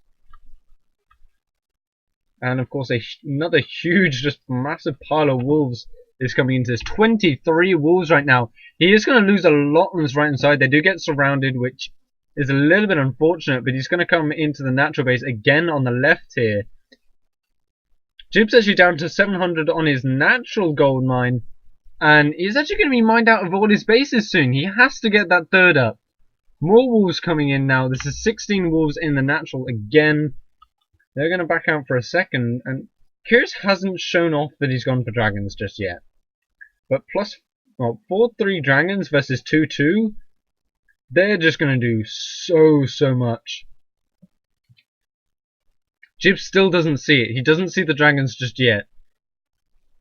A: And of course another huge, just massive pile of wolves is coming into this. 23 wolves right now. He is going to lose a lot on his right hand side. They do get surrounded, which is a little bit unfortunate, but he's going to come into the natural base again on the left here. Jib's actually down to 700 on his natural gold mine, and he's actually going to be mined out of all his bases soon. He has to get that third up. More wolves coming in now. This is 16 wolves in the natural again. They're going to back out for a second, and Curious hasn't shown off that he's gone for dragons just yet. But 4-3 dragons versus 2-2, they're just going to do so much. Jib still doesn't see it. He doesn't see the dragons just yet.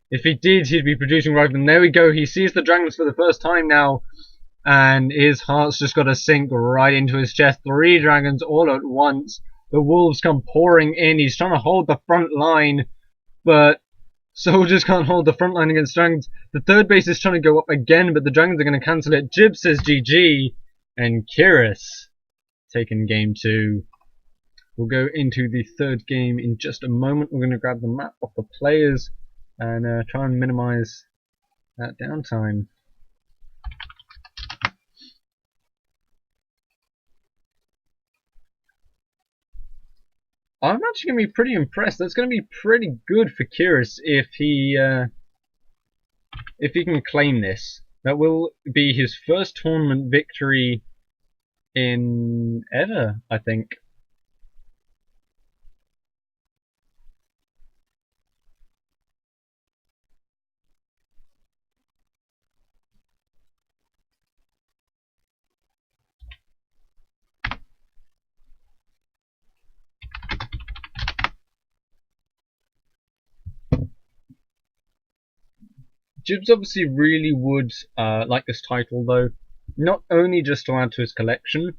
A: If he did, he'd be producing right. And there we go. He sees the dragons for the first time now. And his heart's just got to sink right into his chest. 3 dragons all at once. The wolves come pouring in. He's trying to hold the front line. But soldiers can't hold the front line against dragons. The third base is trying to go up again. But the dragons are going to cancel it. Jib says GG. And Curious taking game 2. We'll go into the third game in just a moment. We're going to grab the map off the players and try and minimize that downtime. I'm actually going to be pretty impressed. That's going to be pretty good for Curious if he can claim this. That will be his first tournament victory in ever, I think. Jibs obviously really would like this title though, not only just to add to his collection,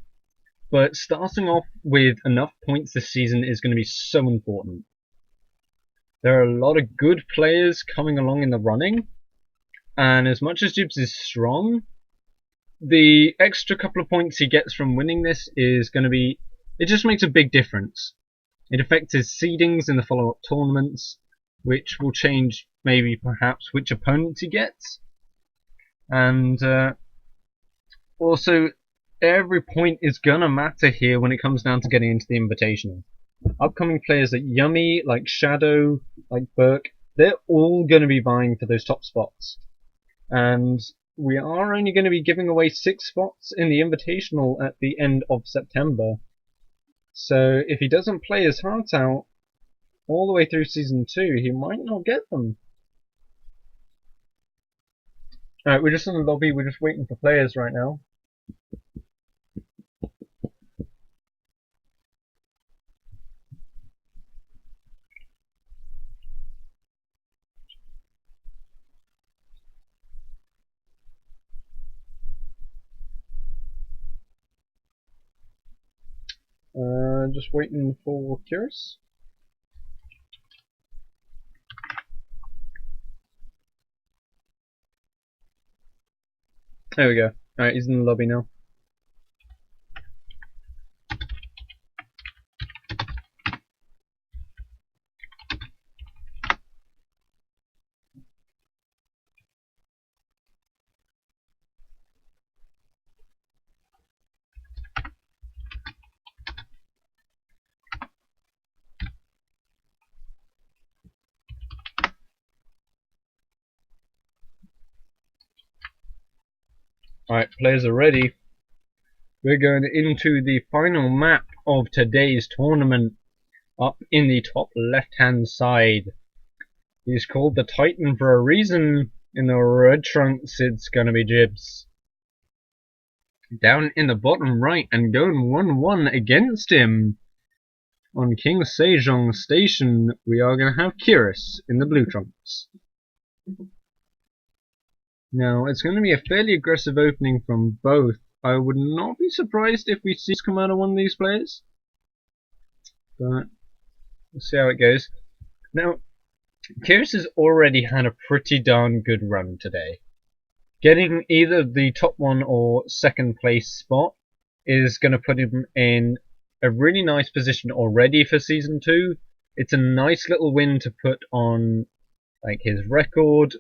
A: but starting off with enough points this season is going to be so important. There are a lot of good players coming along in the running, and as much as Jibs is strong, the extra couple of points he gets from winning this is going to be, it just makes a big difference. It affects his seedings in the follow-up tournaments, which will change maybe perhaps which opponents he gets. And also, every point is gonna matter here when it comes down to getting into the Invitational. Upcoming players like Yummy, like Shadow, like Burke, they're all gonna be vying for those top spots. And we are only going to be giving away 6 spots in the Invitational at the end of September. So if he doesn't play his heart out all the way through Season 2, he might not get them. Alright, we're just in the lobby, we're just waiting for players right now. Just waiting for Curious. There we go. Alright, he's in the lobby now. Alright, players are ready. We're going into the final map of today's tournament. Up in the top left hand side. He's called the Titan for a reason. In the red trunks it's gonna be Jibs. Down in the bottom right and going 1-1 against him. On King Sejong Station we are gonna have Curious in the blue trunks. Now, it's going to be a fairly aggressive opening from both. I would not be surprised if we see come out of one of these players. But we'll see how it goes. Now, Curious has already had a pretty darn good run today. Getting either the top 1 or second place spot is going to put him in a really nice position already for Season 2. It's a nice little win to put on like his record.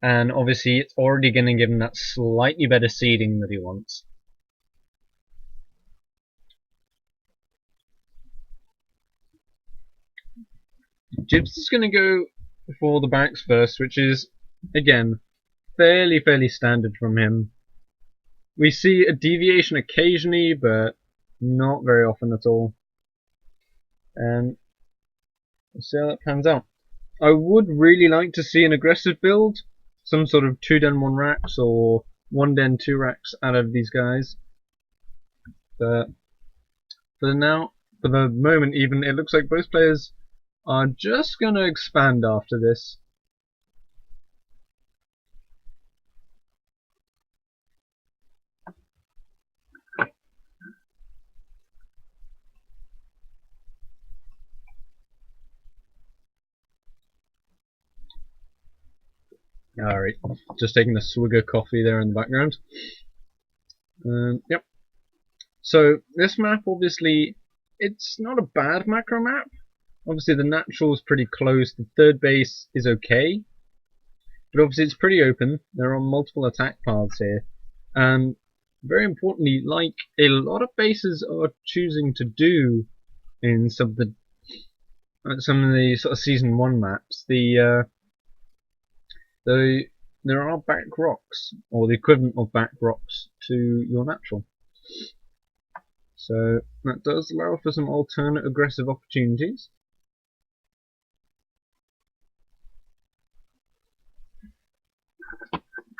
A: and obviously it's already going to give him that slightly better seeding that he wants. Jibs is going to go for the barracks first, which is, again, fairly standard from him. We see a deviation occasionally, but not very often at all. And we'll see how that pans out. I would really like to see an aggressive build, some sort of 2 den 1 racks or 1 den 2 racks out of these guys. But for the moment even, it looks like both players are just going to expand after this. Alright, just taking a swig of coffee there in the background. Yep. So this map, obviously, it's not a bad macro map. Obviously the natural is pretty close, the third base is okay. But obviously it's pretty open, there are multiple attack paths here. And very importantly, like a lot of bases are choosing to do in some of the sort of season 1 maps, there are back rocks, or the equivalent of back rocks to your natural. So that does allow for some alternate aggressive opportunities.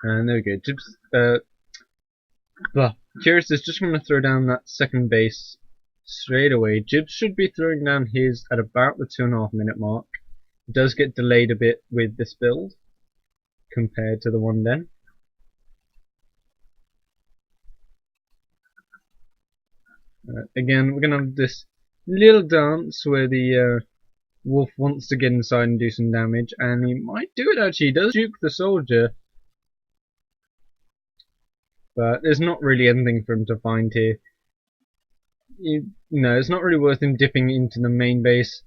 A: And there we go. Jibs, Curious is just going to throw down that second base straight away. Jibs should be throwing down his at about the 2.5 minute mark. It does get delayed a bit with this build compared to the one den. Again, we're going to have this little dance where the wolf wants to get inside and do some damage, and he might do it actually. He does juke the soldier, but there's not really anything for him to find here. No, it's not really worth him dipping into the main base.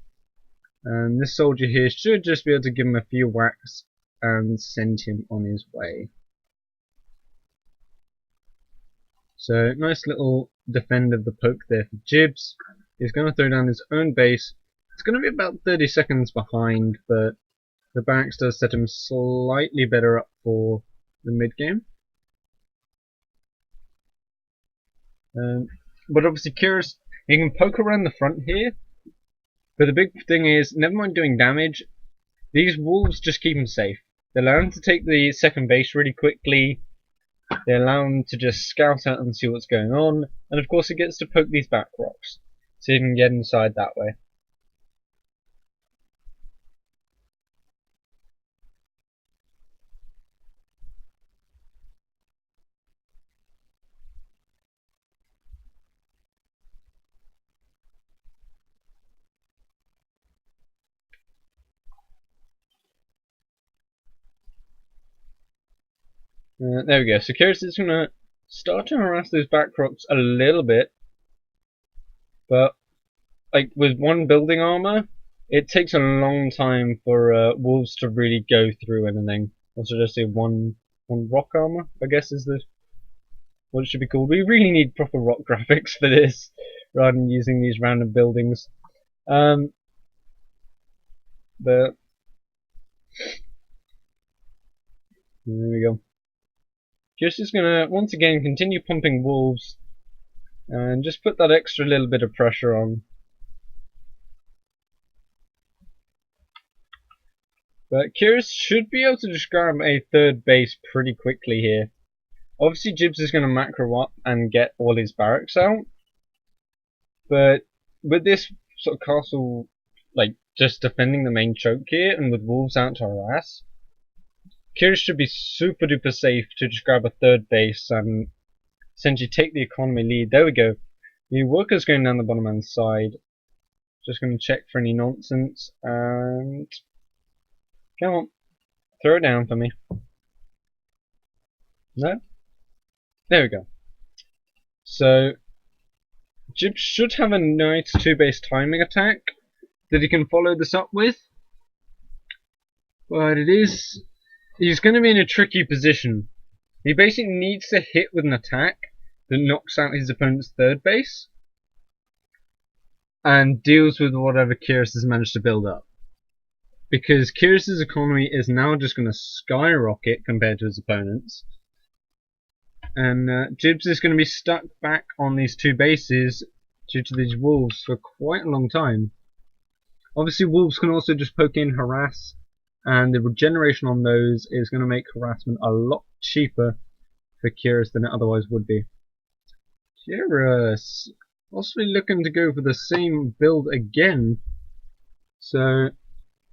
A: And this soldier here should just be able to give him a few whacks and send him on his way. So nice little defend of the poke there for Jibs. He's going to throw down his own base. It's going to be about 30 seconds behind, but the barracks does set him slightly better up for the mid game. But obviously Curious, he can poke around the front here. But the big thing is, never mind doing damage, these wolves just keep him safe. They allow him to take the second base really quickly. They allow him to just scout out and see what's going on. And of course he gets to poke these back rocks, so he can get inside that way. There we go. So Curious is going to start to harass those back rocks a little bit. But like with one building armor, it takes a long time for wolves to really go through anything. Also just say one rock armor, I guess is what it should be called. We really need proper rock graphics for this, rather than using these random buildings. But there we go. Just is gonna once again continue pumping wolves and just put that extra little bit of pressure on. But Curious should be able to just grab a third base pretty quickly here. Obviously Jibs is gonna macro up and get all his barracks out. But with this sort of castle like just defending the main choke here and with wolves out to harass, Curious should be super duper safe to just grab a third base and essentially take the economy lead. There we go. The workers going down the bottom hand side. Just going to check for any nonsense and come on, throw it down for me. No? There we go. So Jibs should have a nice 2-base timing attack that he can follow this up with. But it is He's going to be in a tricky position. He basically needs to hit with an attack that knocks out his opponent's third base and deals with whatever Kyrus has managed to build up. Because Kyrus' economy is now just going to skyrocket compared to his opponent's. And Jibs is going to be stuck back on these two bases due to these wolves for quite a long time. Obviously, wolves can also just poke in, harass, and the regeneration on those is going to make harassment a lot cheaper for Kyrus than it otherwise would be. Kyrus possibly looking to go for the same build again. So,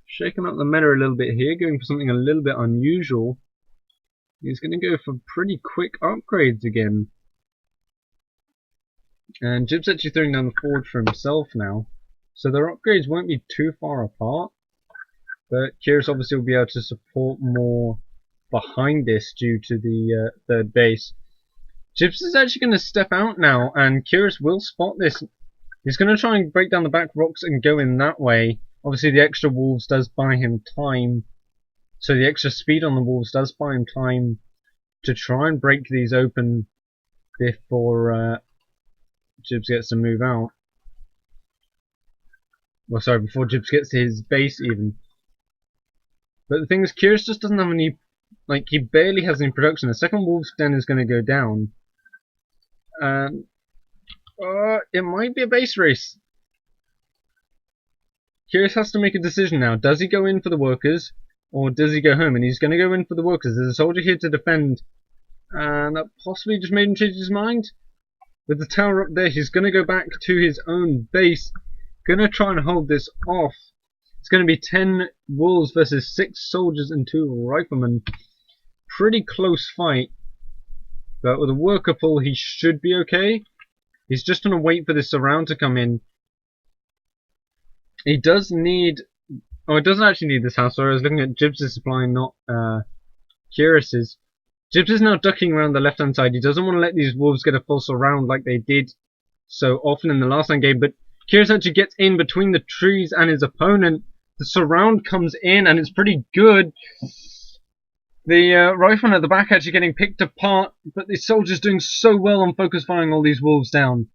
A: shaking up the meta a little bit here, going for something a little bit unusual. He's going to go for pretty quick upgrades again. And Jib's actually throwing down the forge for himself now. So their upgrades won't be too far apart. But Kyrus obviously will be able to support more behind this due to the third base. Jibs is actually going to step out now, and Kyrus will spot this. He's going to try and break down the back rocks and go in that way. Obviously the extra wolves does buy him time. So the extra speed on the wolves does buy him time to try and break these open before Jibs gets to move out. Well, sorry, before Jibs gets to his base even. But the thing is, Kyrus just doesn't have any, like, he barely has any production. The second wolf's den is going to go down. It might be a base race. Kyrus has to make a decision now. Does he go in for the workers, or does he go home? And he's going to go in for the workers. There's a soldier here to defend, and that possibly just made him change his mind. With the tower up there, he's going to go back to his own base. Going to try and hold this off. It's going to be 10 wolves versus 6 soldiers and 2 riflemen. Pretty close fight. But with a worker pull, he should be okay. He's just going to wait for this surround to come in. He does need... Oh, it doesn't actually need this house. Sorry, I was looking at Jibs' supply, not Kyrus's. Jibs is now ducking around the left-hand side. He doesn't want to let these wolves get a full surround like they did so often in the last game. But Kyrus actually gets in between the trees and his opponent. The surround comes in, and it's pretty good. The rifleman at the back actually getting picked apart, but the soldier's doing so well on focus firing all these wolves down.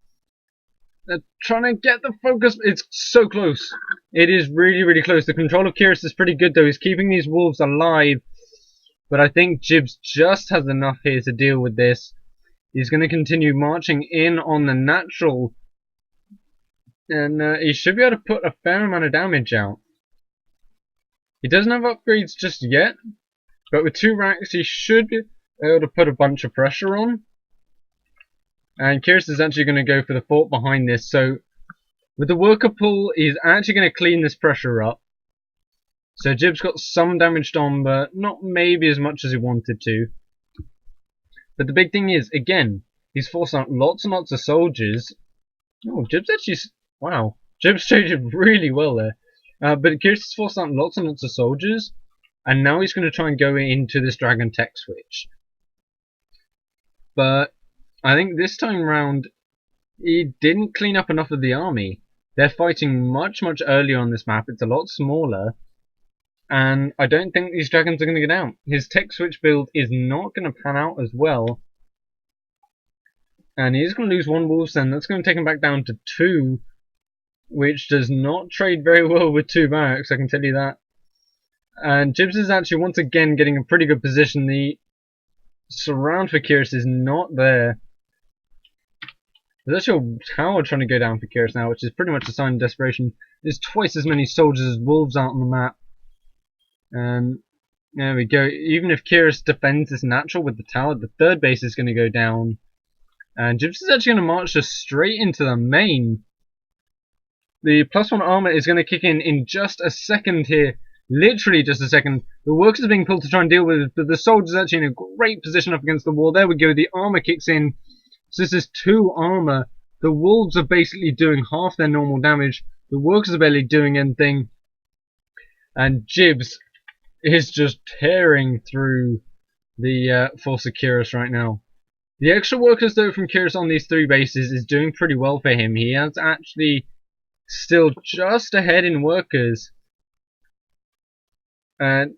A: They're trying to get the focus. It's so close. It is really, really close. The control of Kyrus is pretty good, though. He's keeping these wolves alive. But I think Jibs just has enough here to deal with this. He's going to continue marching in on the natural. And he should be able to put a fair amount of damage out. He doesn't have upgrades just yet. But with 2 racks, he should be able to put a bunch of pressure on. And Kyrus is actually going to go for the fort behind this. So with the worker pull, he's actually going to clean this pressure up. So Jibs got some damage on, but not maybe as much as he wanted to. But the big thing is, again, he's forced out lots and lots of soldiers. Oh, Jibs actually... Wow. Jibs traded really well there. But Kyrus has forced out lots and lots of soldiers. And now he's going to try and go into this Dragon Tech switch. But I think this time round, he didn't clean up enough of the army. They're fighting much, much earlier on this map. It's a lot smaller. And I don't think these dragons are going to get out. His tech switch build is not going to pan out as well. And he's going to lose 1 wolves then. That's going to take him back down to 2. Which does not trade very well with 2 barracks, I can tell you that. And Jibs is actually once again getting a pretty good position. The surround for Kyrus is not there. There's actually a tower trying to go down for Kyrus now, which is pretty much a sign of desperation. There's twice as many soldiers as wolves out on the map. And there we go. Even if Kyrus defends this natural with the tower, the third base is going to go down. And Jibs is actually going to march us straight into the main. The +1 armor is going to kick in just a second here. Literally just a second. The workers are being pulled to try and deal with it, but the soldier's actually in a great position up against the wall. There we go. The armor kicks in. So this is 2 armor. The wolves are basically doing half their normal damage. The workers are barely doing anything. And Jibs is just tearing through the force of Kyrus right now. The extra workers, though, from Kyrus on these 3 bases is doing pretty well for him. He has actually still just ahead in workers. And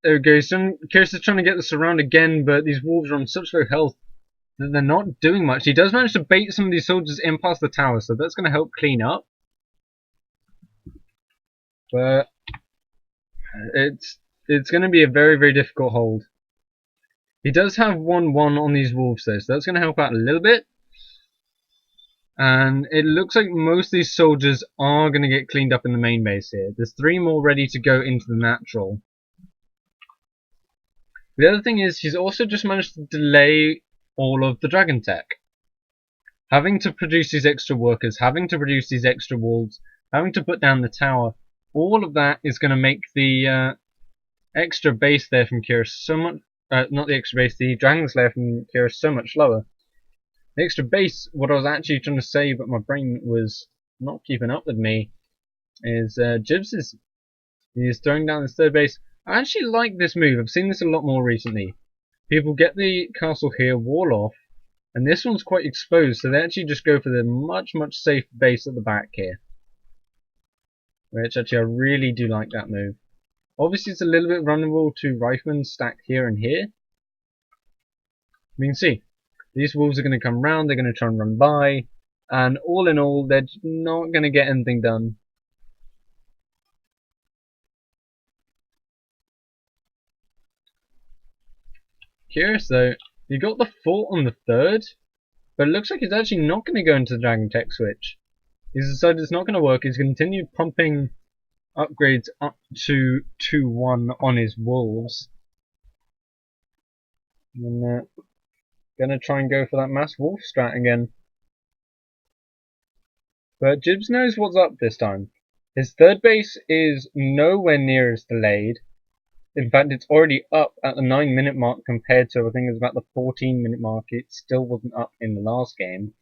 A: There we go. Kyrus is trying to get this around again, but these wolves are on such low health that they're not doing much. He does manage to bait some of these soldiers in past the tower, so that's going to help clean up. But it's going to be a very, very difficult hold. He does have 1-1 on these wolves though, so that's going to help out a little bit. And it looks like most of these soldiers are going to get cleaned up in the main base here. There's 3 more ready to go into the natural. The other thing is, he's also just managed to delay all of the dragon tech. Having to produce these extra workers, having to produce these extra wolves, having to put down the tower, all of that is going to make the extra base there from Kyrus so much, not the extra base, the dragon's lair from Kyrus so much lower. The extra base, what I was actually trying to say, but my brain was not keeping up with me, is Jibs he's throwing down his third base. I actually like this move. I've seen this a lot more recently. People get the castle here, wall off, and this one's quite exposed, so they actually just go for the much, much safer base at the back here. Which actually I really do like that move. Obviously it's a little bit vulnerable to riflemen stacked here and here. You can see, these wolves are going to come round, they're going to try and run by, and all in all, they're not going to get anything done. Curious though, he got the fort on the third, but it looks like he's actually not going to go into the Dragon Tech switch. He's decided it's not going to work. He's going to continue pumping upgrades up to 2-1 on his wolves. And going to try and go for that mass wolf strat again. But Jibs knows what's up this time. His third base is nowhere near as delayed. In fact, it's already up at the 9-minute mark compared to, I think it was about the 14-minute mark. It still wasn't up in the last game.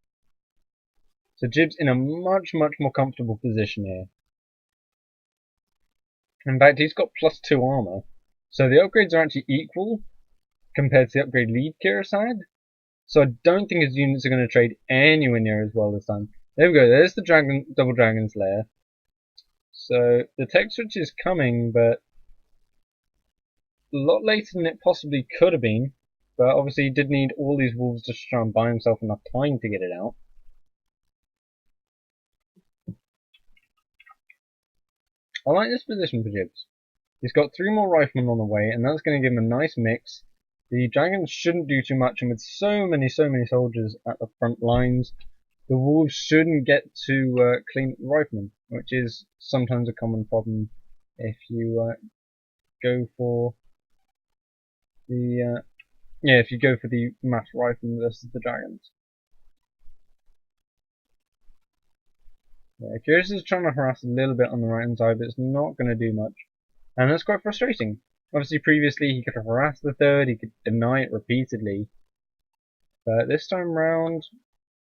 A: So Jibs in a much, much more comfortable position here. In fact, he's got +2 armor. So the upgrades are actually equal compared to the upgrade lead Kyrus had. So I don't think his units are going to trade anywhere near as well this time. There we go, there's the double dragon's lair. So the tech switch is coming, but a lot later than it possibly could have been. But obviously he did need all these wolves just to try and buy himself enough time to get it out. I like this position for Jibs. He's got 3 more riflemen on the way, and that's going to give him a nice mix. The dragons shouldn't do too much, and with so many soldiers at the front lines, the wolves shouldn't get to clean up the riflemen, which is sometimes a common problem if you go for the mass riflemen versus the dragons. Yeah, Kyrus is trying to harass a little bit on the right hand side, but it's not going to do much. And that's quite frustrating. Obviously previously he could have harassed the third, he could deny it repeatedly. But this time round,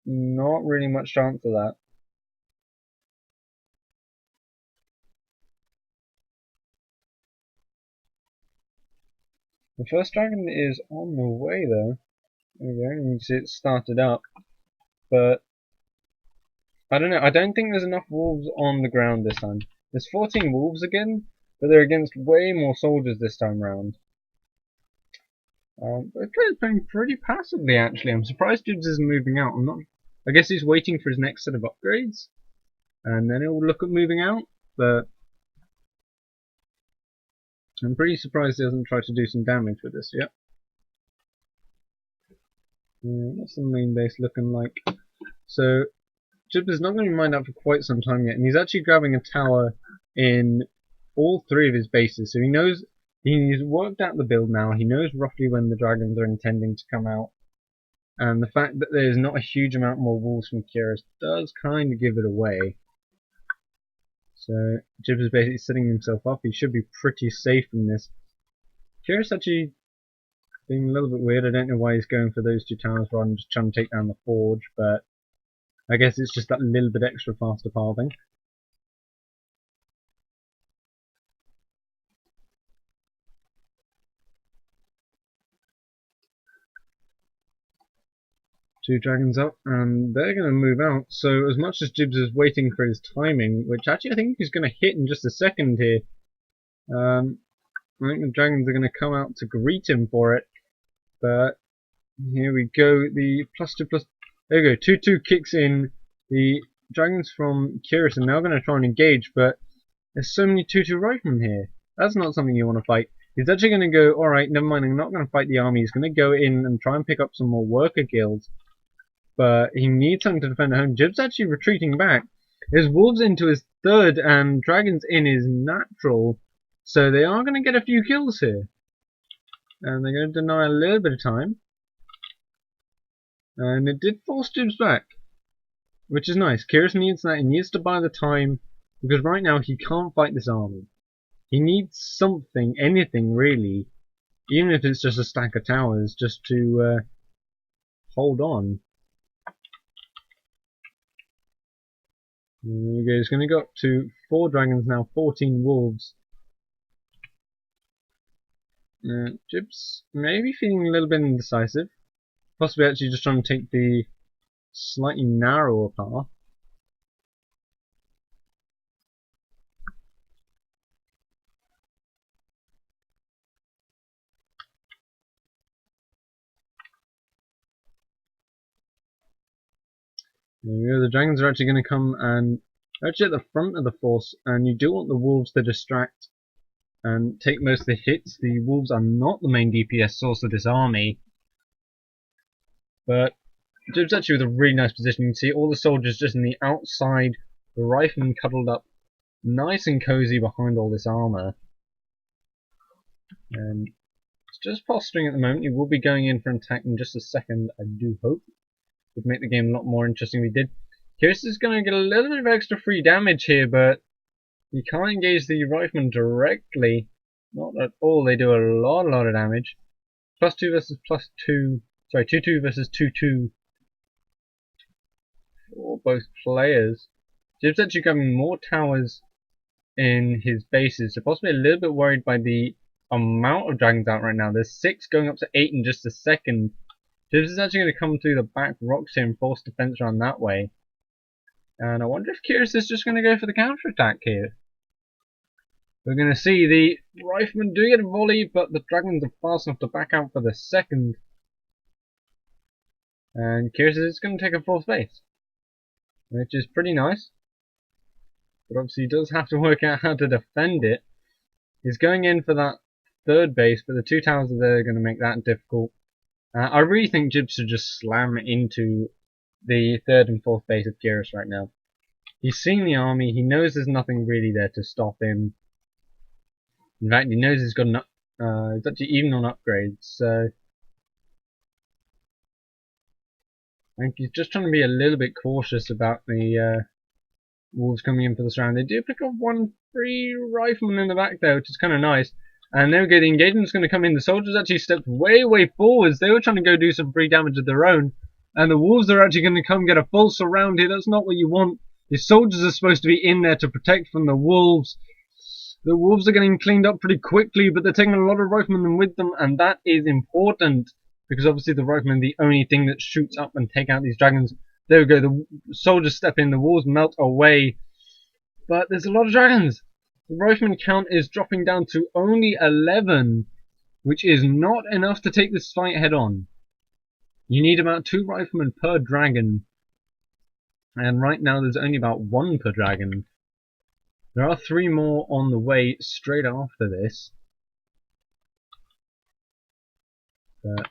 A: not really much chance of that. The first dragon is on the way though. There we go, and you can see it started up. But I don't know, I don't think there's enough wolves on the ground this time. There's 14 wolves again, but they're against way more soldiers this time round. But he's playing pretty passively actually. I'm surprised Jibs isn't moving out. I guess he's waiting for his next set of upgrades, and then he'll look at moving out. But I'm pretty surprised he hasn't tried to do some damage with this yet. What's the main base looking like? So Jibs is not going to be mined out for quite some time yet, and he's actually grabbing a tower in all 3 of his bases. So he knows. He's worked out the build now, he knows roughly when the dragons are intending to come out. And the fact that there's not a huge amount more wolves from Kyrus does kind of give it away. So Jibs is basically setting himself up, he should be pretty safe from this. Kyrus actually being a little bit weird, I don't know why he's going for those 2 towers rather than just trying to take down the forge, but I guess it's just that little bit extra faster pathing. Two dragons up, and they're going to move out. So as much as Jibs is waiting for his timing, which actually I think he's going to hit in just a second here, I think the dragons are going to come out to greet him for it. But here we go. The +2 plus. There we go. 2/2 kicks in. The dragons from Curious are now going to try and engage, but there's so many 2/2 riflemen here. That's not something you want to fight. He's actually going to go, alright, never mind, I'm not going to fight the army. He's going to go in and try and pick up some more worker guilds. But he needs something to defend at home. Jib's actually retreating back. His wolves into his third and dragons in his natural. So they are going to get a few kills here. And they're going to deny a little bit of time. And it did force Jibs back, which is nice. Kyrus needs that. He needs to buy the time, because right now he can't fight this army. He needs something, anything really, even if it's just a stack of towers, just to hold on. There we go. He's going to go up to 4 dragons now, 14 wolves. Jibs maybe feeling a little bit indecisive. Possibly actually just trying to take the slightly narrower path. There we go. The dragons are actually going to come and actually at the front of the force, and you do want the wolves to distract and take most of the hits. The wolves are not the main DPS source of this army, but Jib's actually with a really nice position. You can see all the soldiers just in the outside, the riflemen cuddled up nice and cozy behind all this armor. And it's just posturing at the moment. He will be going in for an attack in just a second, I do hope. Would make the game a lot more interesting if he did. Kyrus is going to get a little bit of extra free damage here, but you can't engage the riflemen directly. Not at all. They do a lot of damage. +2 versus +2. Sorry, 2/2 versus 2/2 for both players. Jib's actually having more towers in his bases, so possibly a little bit worried by the amount of dragons out right now. There's 6 going up to 8 in just a second. Jibs is actually going to come through the back rocks here and force defense around that way. And I wonder if Kyrus is just going to go for the counter attack here. We're going to see the riflemen do get a volley, but the dragons are fast enough to back out for the second. And Kyrus is going to take a 4th base, which is pretty nice. But obviously he does have to work out how to defend it. He's going in for that 3rd base, but the 2 towers are there going to make that difficult. I really think Jibs should just slam into the 3rd and 4th base of Kyrus right now. He's seen the army, he knows there's nothing really there to stop him. In fact, he knows he's got he's actually even on upgrades, so I think he's just trying to be a little bit cautious about the wolves coming in for this round. They do pick up 1 free rifleman in the back there, which is kind of nice. And there we go, the engagement's going to come in. The soldiers actually stepped way forwards. They were trying to go do some free damage of their own. And the wolves are actually going to come get a full surround here. That's not what you want. The soldiers are supposed to be in there to protect from the wolves. The wolves are getting cleaned up pretty quickly, but they're taking a lot of riflemen with them, and that is important. Because obviously the riflemen are the only thing that shoots up and take out these dragons. There we go, the soldiers step in, the wolves melt away. But there's a lot of dragons. The rifleman count is dropping down to only 11, which is not enough to take this fight head on. You need about 2 riflemen per dragon, and right now there's only about 1 per dragon. There are 3 more on the way straight after this. But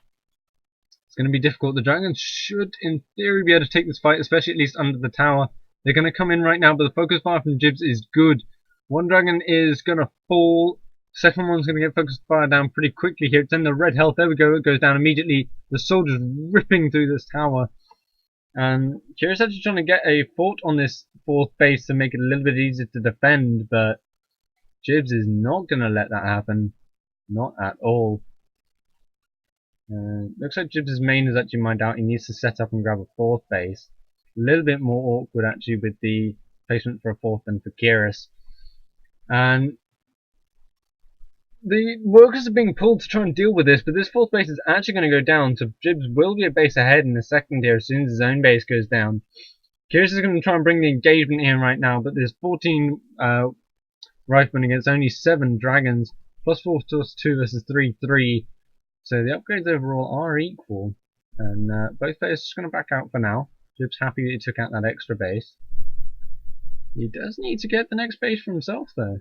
A: it's going to be difficult. The dragons should, in theory, be able to take this fight, especially at least under the tower. They're going to come in right now, but the focus fire from Jibs is good. 1 dragon is going to fall. Second one's going to get focused fire down pretty quickly here. It's in the red health. There we go. It goes down immediately. The soldiers ripping through this tower. And Kyrus actually trying to get a fort on this 4th base to make it a little bit easier to defend, but Jibs is not going to let that happen. Not at all. Looks like Jibs' main is actually mined out. He needs to set up and grab a 4th base. A little bit more awkward actually with the placement for a 4th than for Kyrus. And the workers are being pulled to try and deal with this, but this 4th base is actually going to go down, so Jibs will be a base ahead in the second here as soon as his own base goes down. Kyrus is going to try and bring the engagement in right now, but there's 14 riflemen against only 7 dragons. +4 plus 2 versus 3, 3. So the upgrades overall are equal. And both players are just going to back out for now. Jib's happy that he took out that extra base. He does need to get the next base for himself though.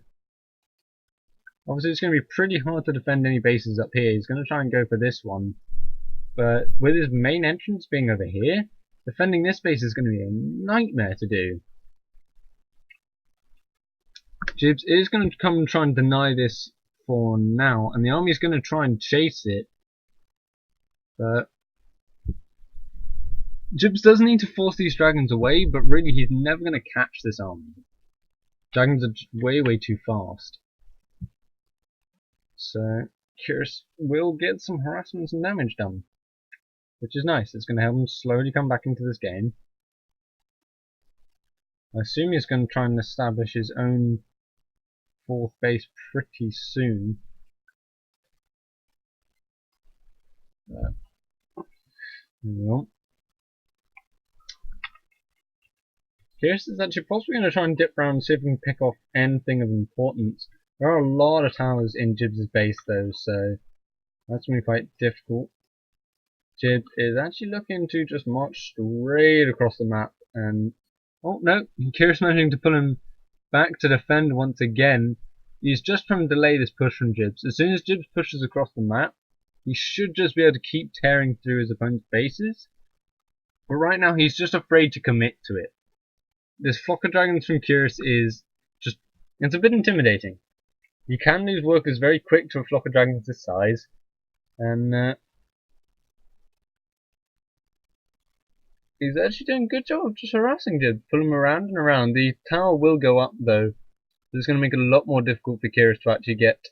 A: Obviously it's going to be pretty hard to defend any bases up here. He's going to try and go for this one. But with his main entrance being over here, defending this base is going to be a nightmare to do. Jibs is going to come and try and deny this for now, and the army is going to try and chase it. But Jibs does need to force these dragons away, but really he's never going to catch this army. Dragons are way too fast. So Curious will get some harassments and damage done, which is nice. It's going to help him slowly come back into this game. I assume he's going to try and establish his own 4th base pretty soon. There we go. Curious is actually possibly going to try and dip around and see if we can pick off anything of importance. There are a lot of towers in Jibs' base though, so that's going to be quite difficult. Jib is actually looking to just march straight across the map, and oh no, Curious managing to pull him back to defend once again. He's just trying to delay this push from Jibs. As soon as Jibs pushes across the map, he should just be able to keep tearing through his opponent's bases. But right now he's just afraid to commit to it. This flock of dragons from Curious is just, it's a bit intimidating. You can lose workers very quick to a flock of dragons this size, and he's actually doing a good job of just harassing Jib, pulling him around and around. The tower will go up though. This is going to make it a lot more difficult for Curious to actually get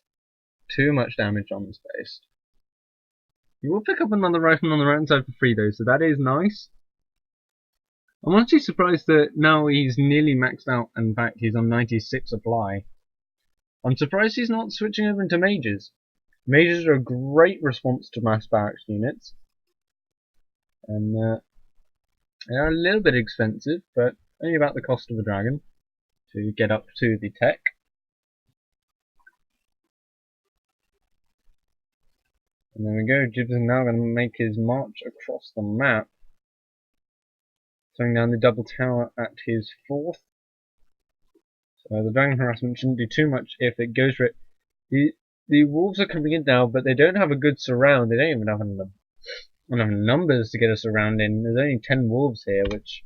A: too much damage on the space. You will pick up another rifle on the right hand side for free though, so that is nice. I'm actually surprised that now he's nearly maxed out, and in fact he's on 96 supply. I'm surprised he's not switching over into mages. Mages are a great response to mass barracks units, and they are a little bit expensive, but only about the cost of a dragon to get up to the tech. And there we go, Jibs is now going to make his march across the map, throwing down the double tower at his 4th. So the dragon harassment shouldn't do too much if it goes for it. The wolves are coming in now, but they don't have a good surround. They don't even have enough numbers to get a surround in. There's only 10 wolves here, which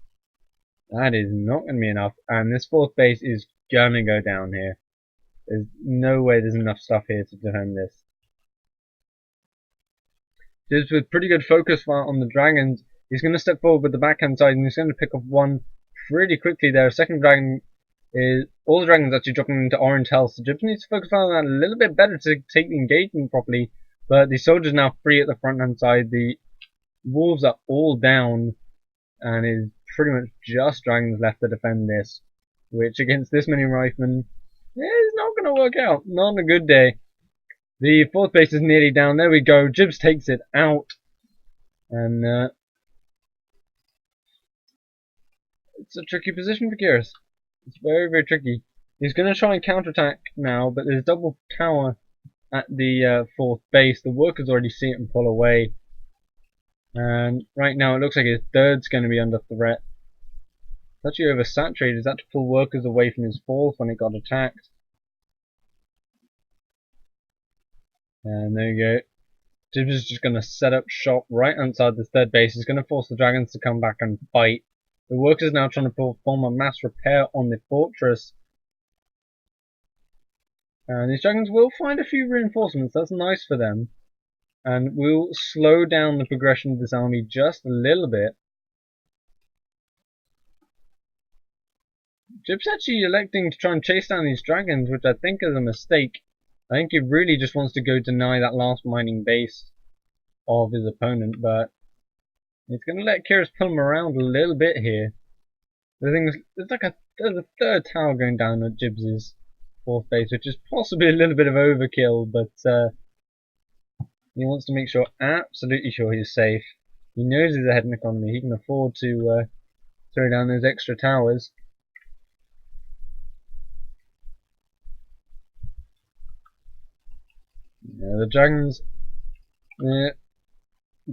A: that is not going to be enough. And this 4th base is going to go down here. There's no way there's enough stuff here to defend this. Just with pretty good focus fire on the dragons, he's going to step forward with the backhand side, and he's going to pick off one pretty quickly there. Second dragon is, all the dragons actually dropping into orange health, so Jibs needs to focus on that a little bit better to take the engagement properly. But the soldiers now free at the front hand side. The wolves are all down, and is pretty much just dragons left to defend this, which against this many riflemen is not going to work out. Not on a good day. The 4th base is nearly down. There we go. Jibs takes it out, and it's a tricky position for Curious. It's very tricky. He's going to try and counterattack now, but there's double tower at the 4th base. The workers already see it and pull away. And right now it looks like his 3rd's going to be under threat. It's actually oversaturated. He's had to pull workers away from his 4th when it got attacked. And there you go. Jibs is just going to set up shop right outside this 3rd base. He's going to force the dragons to come back and fight. The workers are now trying to perform a mass repair on the fortress. And these dragons will find a few reinforcements. That's nice for them. And will slow down the progression of this army just a little bit. Jib's actually electing to try and chase down these dragons, which I think is a mistake. I think he really just wants to go deny that last mining base of his opponent, but he's going to let Curious pull him around a little bit here. The thing is, there's a 3rd tower going down at Jibs' 4th base, which is possibly a little bit of overkill, but he wants to make sure, absolutely sure he's safe. He knows he's ahead in economy. He can afford to throw down those extra towers. Yeah, the Dragons, they're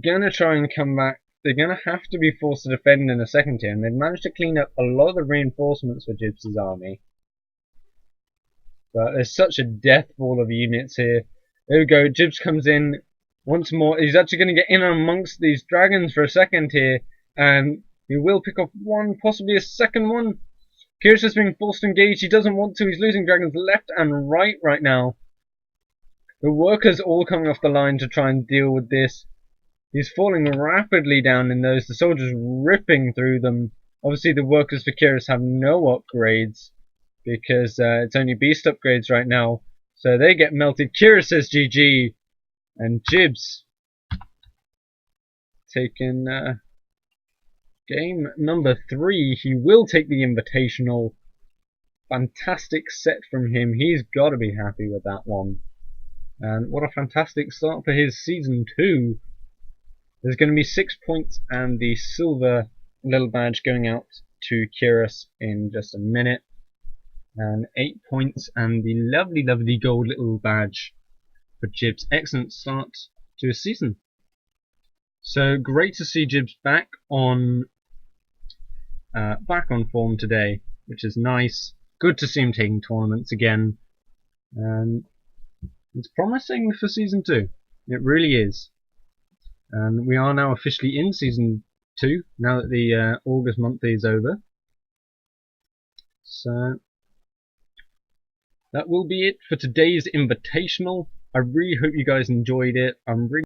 A: gonna try and come back. They're gonna have to be forced to defend in the second tier, and they've managed to clean up a lot of the reinforcements for Jibs' army. But there's such a death ball of units here. There we go, Jibs comes in once more. He's actually going to get in amongst these dragons for a second here, and he will pick off one, possibly a second one. Kyrus is being forced to engage. He doesn't want to. He's losing dragons left and right now. The workers all coming off the line to try and deal with this. He's falling rapidly down in those. The soldiers ripping through them. Obviously, the workers for Kyrus have no upgrades because it's only beast upgrades right now. So they get melted. Kyrus says GG. And Jibs taking game number 3. He will take the Invitational. Fantastic set from him. He's got to be happy with that one. And what a fantastic start for his Season 2. There's going to be 6 points and the silver little badge going out to Kyrus in just a minute. And 8 points and the lovely, lovely gold little badge for Jibs. Excellent start to his season. So great to see Jibs back on form today, which is nice. Good to see him taking tournaments again, and it's promising for season 2. It really is. And we are now officially in season 2 now that the August monthly is over. So that will be it for today's Invitational. I really hope you guys enjoyed it. I'm really